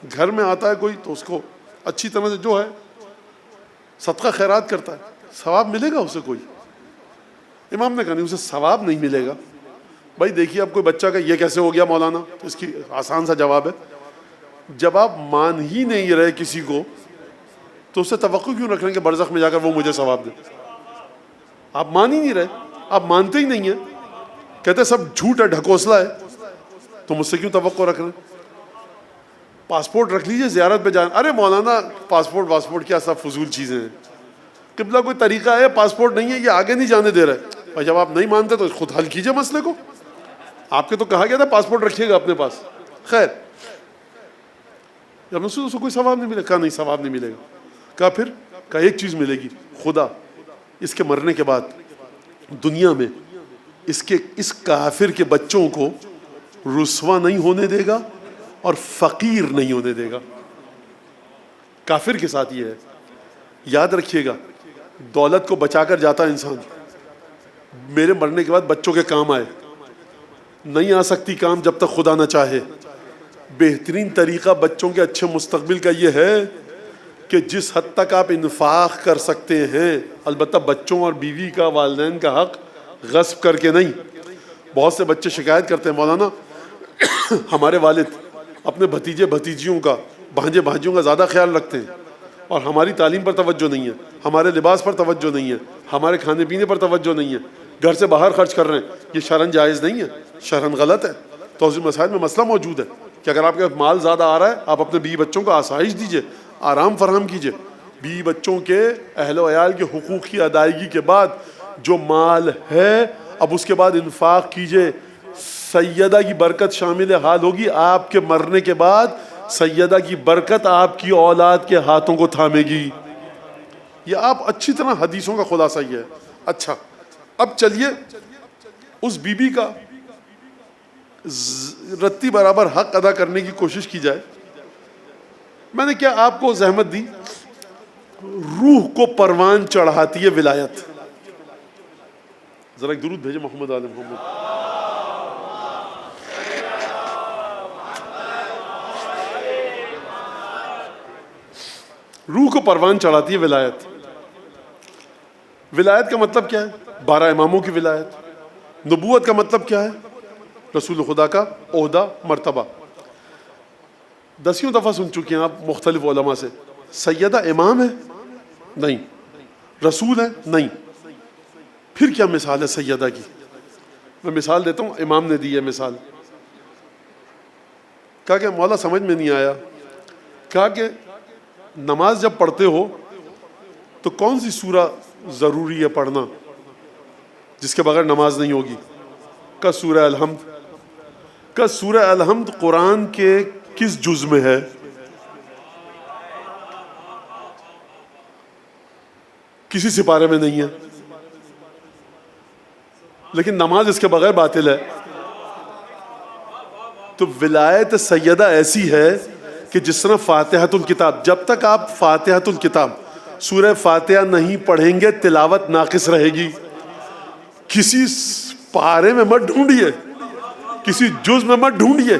گھر میں آتا ہے کوئی تو اس کو اچھی طرح سے جو ہے صدقہ خیرات کرتا ہے۔ ثواب ملے گا اسے کوئی؟ امام نے کہا نہیں، اسے ثواب نہیں ملے گا۔ بھائی دیکھیے، اب کوئی بچہ کا یہ کیسے ہو گیا مولانا، تو اس کی آسان سا جواب ہے، جب آپ مان ہی نہیں رہے کسی کو تو اس سے توقع کیوں رکھ رہے ہیں کہ برزخ میں جا کر وہ مجھے ثواب دے؟ آپ مان ہی نہیں رہے، آپ مانتے ہی نہیں ہیں، کہتے سب جھوٹ ہے، ڈھکوسلا ہے، تو مجھ سے کیوں توقع رکھ رہے ہیں؟ پاسپورٹ رکھ لیجئے، زیارت پہ جائیں۔ ارے مولانا پاسپورٹ کیا، سب فضول چیزیں ہیں۔ قبلہ کوئی طریقہ ہے، پاسپورٹ نہیں ہے، یہ آگے نہیں جانے دے رہے۔ اور جب آپ نہیں مانتے تو خود حل کیجئے مسئلے کو۔ آپ کے تو کہا گیا تھا پاسپورٹ رکھیے گا اپنے پاس۔ خیر، جب اس کو کوئی ثواب نہیں ملے، کہا نہیں ثواب نہیں ملے گا۔ کہا پھر؟ کہا ایک چیز ملے گی، خدا اس کے مرنے کے بعد دنیا میں اس کافر کے بچوں کو رسوا نہیں ہونے دے گا اور فقیر نہیں ہونے دے گا۔ کافر کے ساتھ یہ ہے، یاد رکھیے گا، دولت کو بچا کر جاتا ہے انسان، میرے مرنے کے بعد بچوں کے کام آئے، نہیں آ سکتی کام جب تک خدا نہ چاہے۔ بہترین طریقہ بچوں کے اچھے مستقبل کا یہ ہے کہ جس حد تک آپ انفاق کر سکتے ہیں، البتہ بچوں اور بیوی کا، والدین کا حق غصب کر کے نہیں۔ بہت سے بچے شکایت کرتے ہیں مولانا ہمارے والد اپنے بھتیجے بھتیجیوں کا، بھانجے بھانجیوں کا زیادہ خیال رکھتے ہیں، اور ہماری تعلیم پر توجہ نہیں ہے، ہمارے لباس پر توجہ نہیں ہے، ہمارے کھانے پینے پر توجہ نہیں ہے، گھر سے باہر خرچ کر رہے ہیں، یہ شرعاً جائز نہیں ہے، شرعاً غلط ہے۔ توضیح مسائل میں مسئلہ موجود ہے کہ اگر آپ کے مال زیادہ آ رہا ہے، آپ اپنے بیوی بچوں کو آسائش دیجیے، آرام فراہم کیجیے۔ بیوی بچوں کے، اہل و عیال کے حقوق کی ادائیگی کے بعد جو مال ہے اب اس کے بعد انفاق کیجیے۔ سیدہ کی برکت شامل حال ہوگی، آپ کے مرنے کے بعد سیدہ کی برکت آپ کی اولاد کے ہاتھوں کو تھامے گی۔ یہ آپ اچھی طرح حدیثوں کا خلاصہ یہ ہے۔ اچھا، اب چلیے اس بی بی کا رتی برابر حق ادا کرنے کی کوشش کی جائے۔ میں نے کیا آپ کو زحمت دی؟ روح کو پروان چڑھاتی ہے ولایت۔ ذرا ایک درود بھیجے محمد آل محمد۔ روح کو پروان چڑھاتی ہے ولایت۔ ولایت کا مطلب کیا ہے؟ 12 اماموں کی ولایت۔ نبوت کا مطلب کیا ہے؟ رسول خدا کا عہدہ، مرتبہ۔ 10 دفعہ سن چکے ہیں آپ مختلف علماء سے۔ سیدہ امام ہے؟ نہیں۔ رسول ہے؟ نہیں۔ پھر کیا مثال ہے سیدہ کی؟ میں مثال دیتا ہوں، امام نے دی ہے مثال۔ کہا کہ مولا سمجھ میں نہیں آیا۔ کہا کہ نماز جب پڑھتے ہو تو کون سی سورہ ضروری ہے پڑھنا جس کے بغیر نماز نہیں ہوگی؟ کا سورہ الحمد۔ کا سورہ الحمد قرآن کے کس جز میں ہے؟ کسی سپارے میں نہیں ہے، لیکن نماز اس کے بغیر باطل ہے۔ تو ولایت سیدہ ایسی ہے کہ جس طرح فاتحۃ الکتاب، جب تک آپ فاتحۃ الکتاب سورہ فاتحہ نہیں پڑھیں گے تلاوت ناقص رہے گی۔ کسی پارے میں مت ڈھونڈیے، کسی جز میں مت ڈھونڈیے،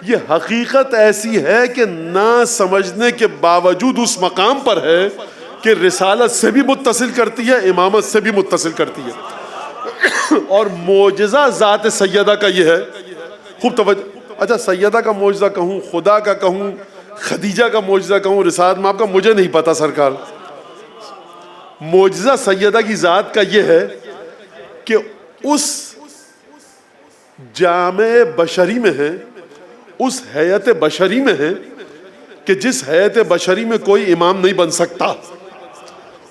یہ حقیقت ایسی ہے کہ نہ سمجھنے کے باوجود اس مقام پر ہے کہ رسالت سے بھی متصل کرتی ہے، امامت سے بھی متصل کرتی ہے۔ اور معجزہ ذات سیدہ کا یہ ہے، خوب توجہ۔ اچھا، سیدہ کا معجزہ کہوں، خدا کا کہوں، خدیجہ کا معجزہ کہوں، رسالت میں آپ کا مجھے نہیں پتا سرکار۔ معجزہ سیدہ کی ذات کا یہ ہے کہ اس جامع بشری میں ہے، اس حیات بشری میں ہے کہ جس حیات بشری میں کوئی امام نہیں بن سکتا،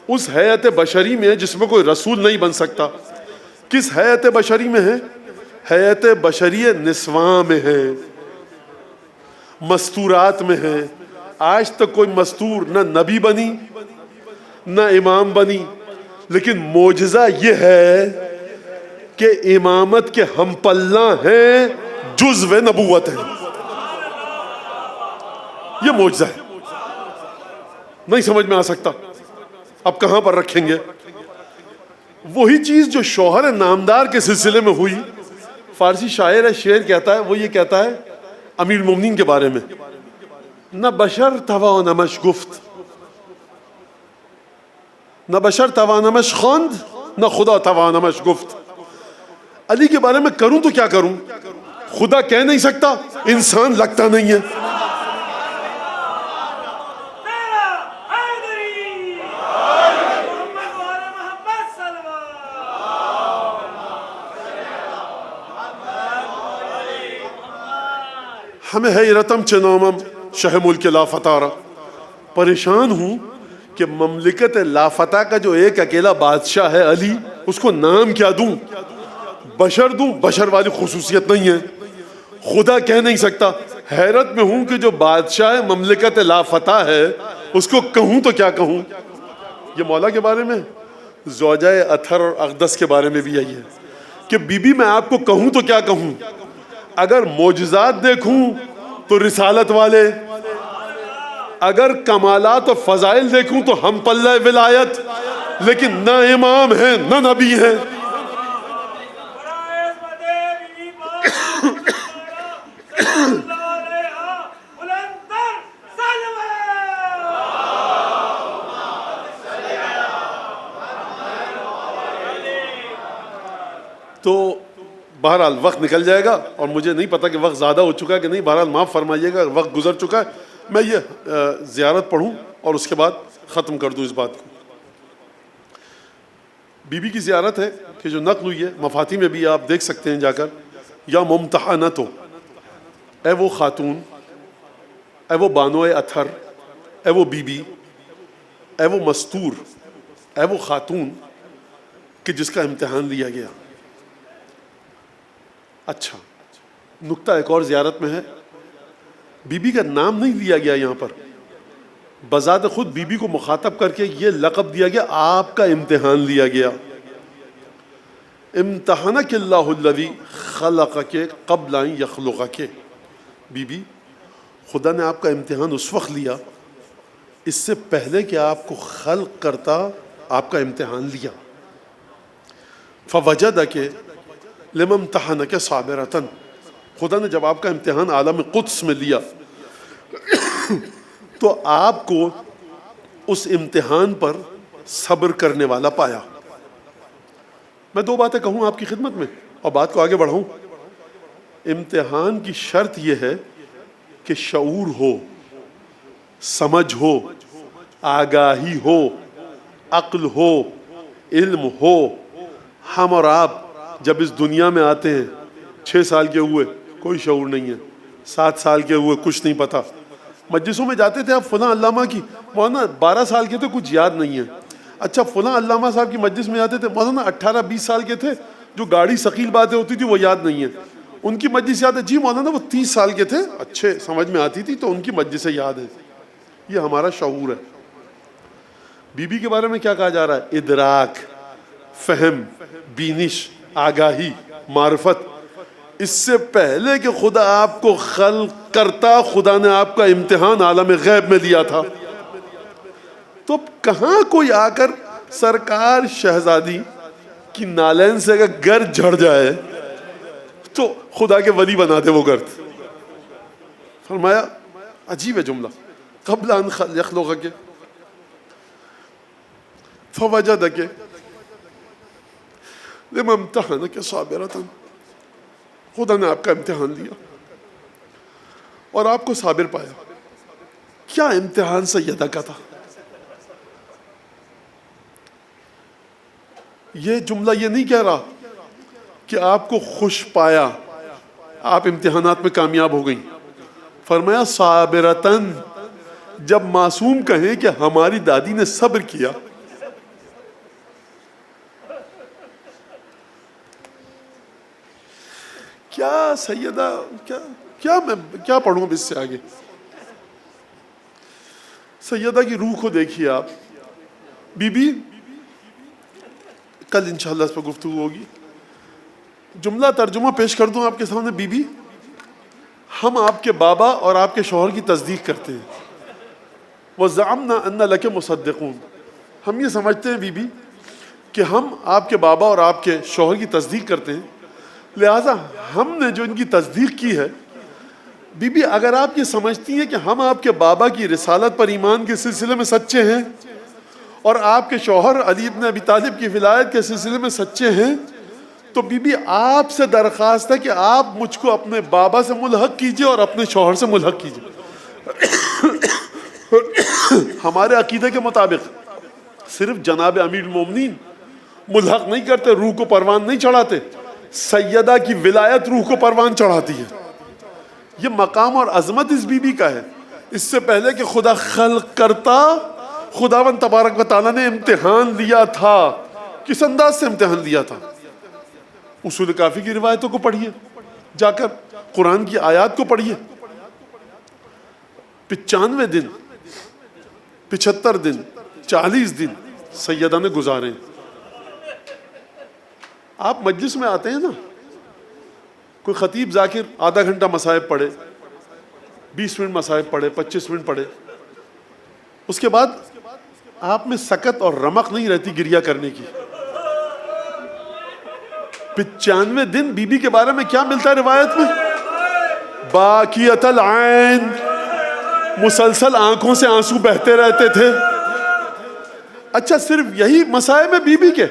اس حیات بشری میں جس میں کوئی رسول نہیں بن سکتا۔ کس حیات بشری میں ہے؟ حیات بشری نسواں میں ہے، مستورات میں ہے۔ آج تک کوئی مستور نہ نبی بنی نہ امام بنی، لیکن معجزہ یہ ہے کہ امامت کے ہم پلہ ہیں، جزو نبوت ہے۔ یہ معجزہ ہے، نہیں سمجھ میں آ سکتا، اب کہاں پر رکھیں گے؟ وہی چیز جو شوہر نامدار کے سلسلے میں ہوئی۔ فارسی شاعر ہے، شعر کہتا ہے، وہ یہ کہتا ہے امیر المومنین کے بارے میں، نہ بشر توانمش گفت، نہ بشر توانمش خواند، نہ خدا توانمش گفت۔ علی کے بارے میں کروں تو کیا کروں؟ خدا کہہ نہیں سکتا، انسان لگتا نہیں ہے۔ ہمیں حیرتم چنامم شہ ملک لافتارہ، پریشان ہوں کہ مملکت لافتہ کا جو ایک اکیلا بادشاہ ہے علی، اس کو نام کیا دوں؟ بشر دوں؟ بشر والی خصوصیت نہیں ہے، خدا کہہ نہیں سکتا۔ حیرت میں ہوں کہ جو بادشاہ مملکت لافتہ ہے اس کو کہوں تو کیا کہوں؟ یہ مولا کے بارے میں۔ زوجہ اطہر اور اقدس کے بارے میں بھی یہی ہے کہ بی بی میں آپ کو کہوں تو کیا کہوں؟ اگر معجزات دیکھوں تو رسالت والے، اگر کمالات و فضائل دیکھوں تو ہم پلہ ولایت، لیکن نہ امام ہیں نہ نبی ہیں۔ تو بہرحال وقت نکل جائے گا اور مجھے نہیں پتہ کہ وقت زیادہ ہو چکا ہے کہ نہیں، بہرحال معاف فرمائیے گا، وقت گزر چکا ہے. میں یہ زیارت پڑھوں اور اس کے بعد ختم کر دوں اس بات کو. بی بی کی زیارت ہے کہ جو نقل ہوئی ہے مفاتی میں بھی آپ دیکھ سکتے ہیں جا کر. یا ممتحنتو، اے وہ خاتون، اے وہ بانو اطہر، اے وہ بی بی، اے وہ مستور، اے وہ خاتون کہ جس کا امتحان لیا گیا. اچھا نکتہ ایک اور زیارت میں ہے، بی بی کا نام نہیں لیا گیا یہاں پر، بذات خود بی بی کو مخاطب کر کے یہ لقب دیا گیا آپ کا امتحان لیا گیا. امتحنک اللہ الذی خلقک قبل ان یخلقک. بی بی خدا نے آپ کا امتحان اس وقت لیا اس سے پہلے کہ آپ کو خلق کرتا آپ کا امتحان لیا. فوجدک لما امتحنک صابرۃ. خدا نے جب آپ کا امتحان عالم قدس میں لیا تو آپ کو اس امتحان پر صبر کرنے والا پایا. میں دو باتیں کہوں آپ کی خدمت میں اور بات کو آگے بڑھاؤں. امتحان کی شرط یہ ہے کہ شعور ہو، سمجھ ہو، آگاہی ہو، عقل ہو، علم ہو. ہم اور آپ جب اس دنیا میں آتے ہیں 6 سال کے ہوئے کوئی شعور نہیں ہے، 7 سال کے ہوئے کچھ نہیں پتا. مجلسوں میں جاتے تھے آپ فلاں علامہ کی، مولانا 12 سال کے تھے کچھ یاد نہیں ہے. اچھا فلاں علامہ صاحب کی مجلس میں جاتے تھے، مولانا 18-20 سال کے تھے، جو گاڑی ثقیل باتیں ہوتی تھی وہ یاد نہیں ہے. ان کی مجلس یاد ہے، جی مولانا وہ 30 سال کے تھے، اچھے سمجھ میں آتی تھی تو ان کی مجلسیں یاد ہے. یہ ہمارا شعور ہے. بی بی کے بارے میں کیا کہا جا رہا ہے؟ ادراک، فہم، بینش، آگاہی، معرفت. اس سے پہلے کہ خدا آپ کو خلق کرتا خدا نے آپ کا امتحان عالم غیب میں لیا تھا. تو کہاں کوئی آ کر سرکار شہزادی کی نالین سے اگر گرد جھڑ جائے تو خدا کے ولی بنا دے وہ گرد. فرمایا عجیب ہے جملہ، قبل ان یخلقک فوجدک لما امتحنک صابرۃ. خدا نے آپ کا امتحان لیا اور آپ کو صابر پایا. کیا امتحان سیدہ کا تھا؟ یہ جملہ یہ نہیں کہہ رہا کہ آپ کو خوش پایا، آپ امتحانات میں کامیاب ہو گئیں. فرمایا صابرتن. جب معصوم کہیں کہ ہماری دادی نے صبر کیا، کیا سیدہ، میں کیا پڑھوں اب اس سے آگے. سیدہ کی روح کو دیکھیے آپ. بی بی کل انشاءاللہ اس پر گفتگو ہوگی. جملہ ترجمہ پیش کر دوں آپ کے سامنے. بی بی ہم آپ کے بابا اور آپ کے شوہر کی تصدیق کرتے ہیں. وَزَعَمْنَا أَنَّ لَكَ مُصَدِّقُونَ. ہم یہ سمجھتے ہیں بی بی کہ ہم آپ کے بابا اور آپ کے شوہر کی تصدیق کرتے ہیں، لہٰذا ہم نے جو ان کی تصدیق کی ہے. بی بی اگر آپ یہ سمجھتی ہیں کہ ہم آپ کے بابا کی رسالت پر ایمان کے سلسلے میں سچے ہیں اور آپ کے شوہر علی ابن ابی طالب کی ولایت کے سلسلے میں سچے ہیں، تو بی بی آپ سے درخواست ہے کہ آپ مجھ کو اپنے بابا سے ملحق کیجئے اور اپنے شوہر سے ملحق کیجئے. ہمارے عقیدے کے مطابق صرف جناب امیر المومنین ملحق نہیں کرتے، روح کو پروان نہیں چڑھاتے. سیدہ کی ولایت روح کو پروان چڑھاتی ہے. یہ مقام اور عظمت اس بی بی کا ہے. اس سے پہلے کہ خدا خلق کرتا خداوند تبارک و تعالیٰ نے امتحان لیا تھا. کس انداز سے امتحان لیا تھا؟ اصول کافی کی روایتوں کو پڑھیے، جا کر قرآن کی آیات کو پڑھیے. 95 دن، 75 دن، 40 دن سیدہ نے گزارے. آپ مجلس میں آتے ہیں نا، کوئی خطیب ذاکر آدھا گھنٹہ مصائب پڑھے، 20 منٹ مصائب پڑھے، 25 منٹ پڑھے، اس کے بعد آپ میں سکت اور رمق نہیں رہتی گریہ کرنے کی. 95 دن بی بی کے بارے میں کیا ملتا ہے روایت میں؟ باقیت العین، مسلسل آنکھوں سے آنسو بہتے رہتے تھے. اچھا صرف یہی مسائب ہے بی بی کے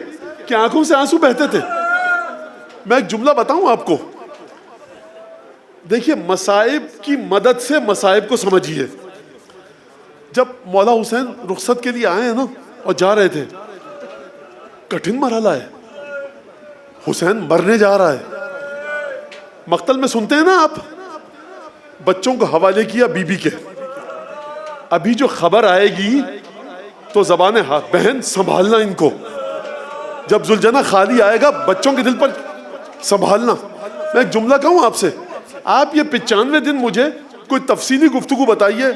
کہ آنکھوں سے آنسو بہتے تھے؟ میں ایک جملہ بتاؤں آپ کو, دیکھیے مصائب کی مدد سے مصائب کو سمجھیے. جب مولا حسین رخصت کے لیے آئے ہیں نا اور جا رہے تھے, کٹھن مرحلہ ہے, حسین مرنے جا رہا ہے. مقتل میں سنتے ہیں نا آپ, بچوں کو حوالے کیا بی بی کے. ابھی جو خبر آئے گی تو زبان ہاتھ, بہن سنبھالنا ان کو. جب ذوالجنہ خالی آئے گا بچوں کے دل پر سنبھالنا. میں ایک جملہ کہوں آپ سے, آپ یہ 95 دن مجھے کوئی تفصیلی گفتگو بتائیے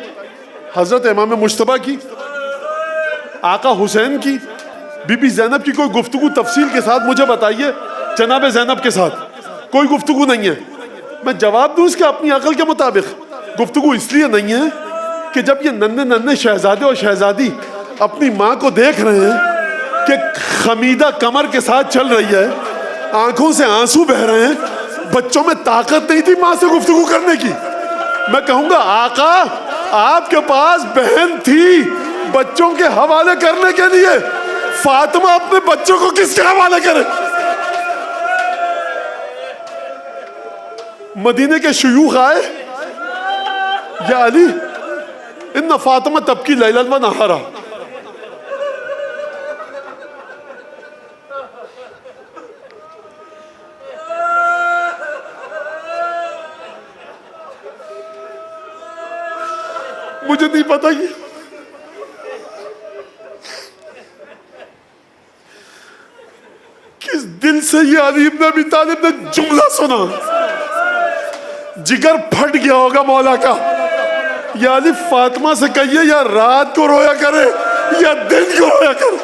حضرت امام مجتبیٰ کی, آقا حسین کی, بی بی زینب کی کوئی گفتگو تفصیل کے ساتھ مجھے بتائیے. جناب زینب کے ساتھ کوئی گفتگو نہیں ہے. میں جواب دوں اس کے اپنی عقل کے مطابق, گفتگو اس لیے نہیں ہے کہ جب یہ ننھے ننھے شہزادے اور شہزادی اپنی ماں کو دیکھ رہے ہیں کہ خمیدہ کمر کے ساتھ چل رہی ہے, آنکھوں سے آنسو بہ رہے ہیں, بچوں میں طاقت نہیں تھی ماں سے گفتگو کرنے کی. میں کہوں گا آقا آپ کے پاس بہن تھی بچوں کے حوالے کرنے کے لیے, فاطمہ اپنے بچوں کو کس کے حوالے کرے؟ مدینے کے شیوخ آئے, یا علی ان فاطمہ تبکی لیلۃ و نہارا. مجھے نہیں پتا کہ کس دل سے یہ علی ابن ابی طالب نے جملہ سنا, جگر پھٹ گیا ہوگا مولا کا. یا علی فاطمہ سے کہیے یا رات کو رویا کرے یا دن کو رویا کرے.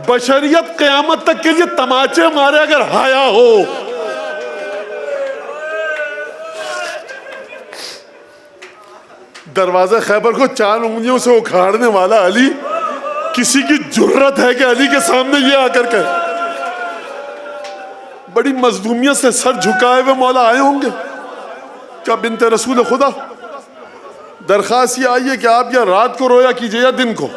بشریت قیامت تک کے لیے تماچے مارے اگر حیا ہو. دروازہ خیبر کو 4 انگلیوں سے اکھاڑنے والا علی, کسی کی جرت ہے کہ علی کے سامنے یہ آ کر کہ بڑی مظلومیت سے سر جھکائے ہوئے مولا آئے ہوں گے. کیا بنت رسول خدا درخواست یہ آئی ہے کہ آپ یا رات کو رویا کیجئے یا دن کو؟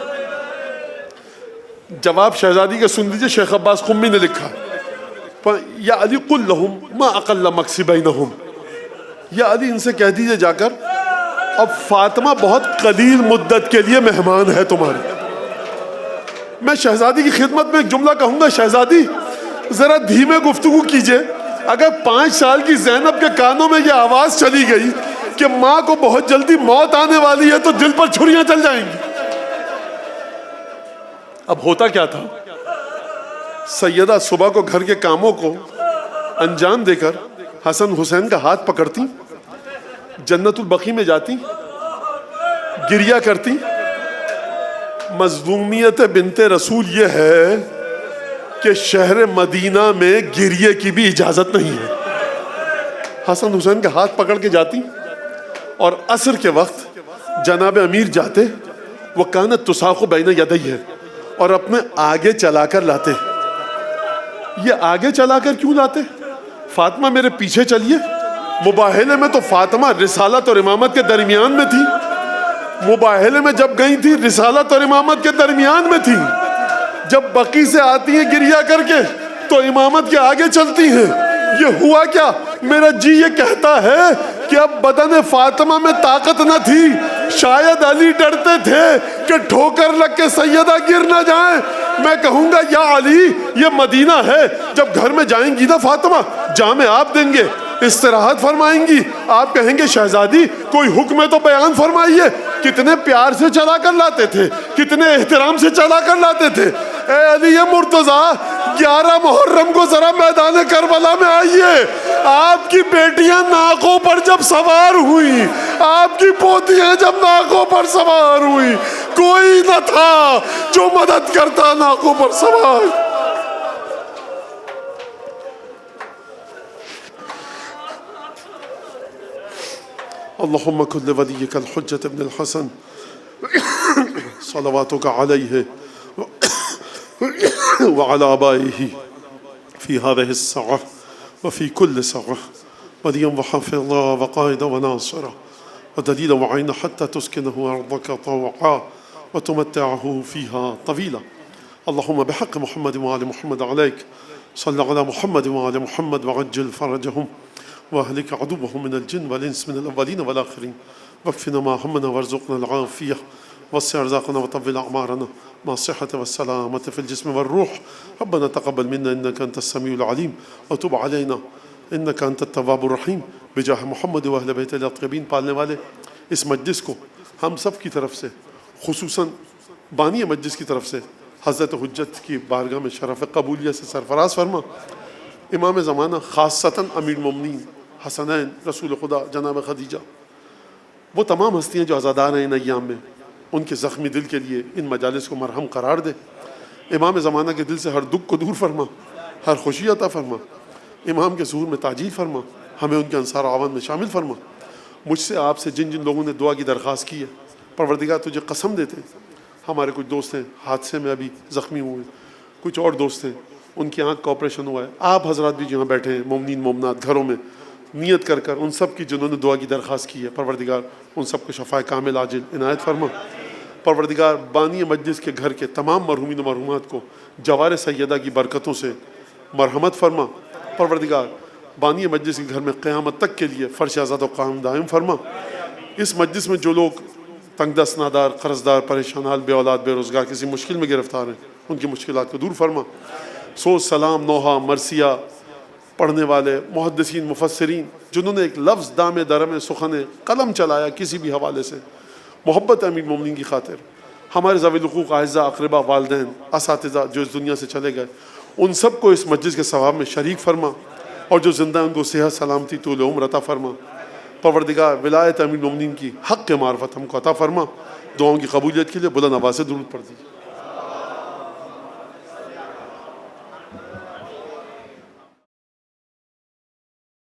جواب شہزادی کے سن لیجئے, شیخ عباس قمی نے لکھا, یا علی قل لہم ما اقل مقصی بینہم. یا علی ان سے کہہ دیجئے جا کر, اب فاطمہ بہت قلیل مدت کے لیے مہمان ہے تمہاری. میں شہزادی کی خدمت میں ایک جملہ کہوں گا, شہزادی ذرا دھیمے گفتگو کیجئے. اگر 5 سال کی زینب کے کانوں میں یہ آواز چلی گئی کہ ماں کو بہت جلدی موت آنے والی ہے تو دل پر چھریاں چل جائیں گی. اب ہوتا کیا تھا, سیدہ صبح کو گھر کے کاموں کو انجام دے کر حسن حسین کا ہاتھ پکڑتی, جنت البقیع میں جاتی, گریہ کرتی. مظلومیت بنت رسول یہ ہے کہ شہر مدینہ میں گریے کی بھی اجازت نہیں ہے. حسن حسین کا ہاتھ پکڑ کے جاتی اور عصر کے وقت جناب امیر جاتے, وہ کانت تساق بین یدیہ ہے, اور اپنے آگے چلا کر لاتے. یہ آگے چلا کر کیوں لاتے؟ فاطمہ میرے پیچھے چلیے. مباہلے میں تو فاطمہ رسالت اور امامت کے درمیان میں تھی. مباہلے میں جب گئی تھی رسالت اور امامت کے درمیان میں تھی. جب بقی سے آتی ہیں گریہ کر کے تو امامت کے آگے چلتی ہیں. یہ ہوا کیا؟ میرا جی یہ کہتا ہے کہ اب بدن فاطمہ میں طاقت نہ تھی. شاید علی ڈرتے تھے کہ ٹھوکر لگ کے سیدہ گر نہ جائیں. میں کہوں گا یا علی یہ مدینہ ہے, جب گھر میں جائیں گی نا فاطمہ جامع آپ دیں گے, استراحت فرمائیں گی, آپ کہیں گے شہزادی کوئی حکم ہے تو بیان فرمائیے. کتنے پیار سے چلا کر لاتے تھے, کتنے احترام سے چلا کر لاتے تھے. اے علی مرتضیٰ 11 محرم کو ذرا میدان کربلا میں آئیے. آپ کی بیٹیاں ناقوں پر جب سوار ہوئی, آپ کی پوتیاں جب ناقوں پر سوار ہوئی, کوئی نہ تھا جو مدد کرتا ناقوں پر سوار. اللهم كن لوليك الحجة ابن الحسن صلواتك عليه وعلى آبائه في هذه الساعة وفي كل ساعة وليا وحافظا وقائدا وناصرا ودليلا وعينا حتى تسكنه أرضك طوعا وتمتعه فيها طويلا. اللهم بحق محمد وآل محمد عليك صل على محمد وآل محمد وعجل فرجهم واهلك عدوهم من الجن والإنس من الأولين والآخرين واكفنا ما همنا وارزقنا العافية وسع رزقنا وطول أعمارنا مع الصحة والسلامة في الجسم والروح. ربنا تقبل منا إنك أنت السميع العليم وتب علينا إنك أنت التواب الرحيم بجاه محمد و اہل بیت الطیبین. پالنے والے اس مجلس کو ہم سب کی طرف سے، خصوصاً بانی مجلس کی طرف سے، حضرت حجت کی بارگاہ میں شرف قبولیت سے سرفراز فرما. امام زمانہ خاصتاً امیر المومنین حسنین رسول خدا جناب خدیجہ، وہ تمام ہستیاں جو عزادار ہیں ان ایام میں، ان کے زخمی دل کے لیے ان مجالس کو مرہم قرار دے. امام زمانہ کے دل سے ہر دکھ کو دور فرما، ہر خوشی عطا فرما. امام کے ظہور میں تعجیل فرما، ہمیں ان کے انصار عوان میں شامل فرما. مجھ سے آپ سے جن جن لوگوں نے دعا کی درخواست کی ہے، پروردگار تجھے قسم دیتے ہیں، ہمارے کچھ دوست ہیں حادثے میں ابھی زخمی ہوئے، کچھ اور دوست ہیں ان کی آنکھ کا آپریشن ہوا ہے. آپ حضرات بھی جہاں بیٹھے ہیں مومنین مومنات گھروں میں نیت کر کر ان سب کی جنہوں نے دعا کی درخواست کی ہے، پروردگار ان سب کو شفاء کامل عاجل عنایت فرما. پروردگار بانی مجلس کے گھر کے تمام مرحومین و مرحومات کو جوار سیدہ کی برکتوں سے مرحمت فرما. پروردگار بانی مجلس کے گھر میں قیامت تک کے لیے فرش آزاد و قائم دائم فرما. اس مجلس میں جو لوگ تنگ دست نادار قرضدار پریشان حال بے اولاد بے روزگار کسی مشکل میں گرفتار ہیں، ان کی مشکلات کو دور فرما. سوز سلام نوحہ مرثیہ پڑھنے والے محدثین مفسرین جنہوں نے ایک لفظ دام درم سخن قلم چلایا کسی بھی حوالے سے، محبت امیر مومنین کی خاطر، ہمارے ذوی الحقوق اعزاء اقربا والدین اساتذہ جو اس دنیا سے چلے گئے، ان سب کو اس مجلس کے ثواب میں شریک فرما، اور جو زندہ ہیں ان کو صحت سلامتی طول عمر عطا فرما. پروردگار ولایت امیر مومنین کی حق کے معرفت ہم کو عطا فرما. دعاؤں کی قبولیت کے لیے بلند آواز سے درود پڑھ دیجیے.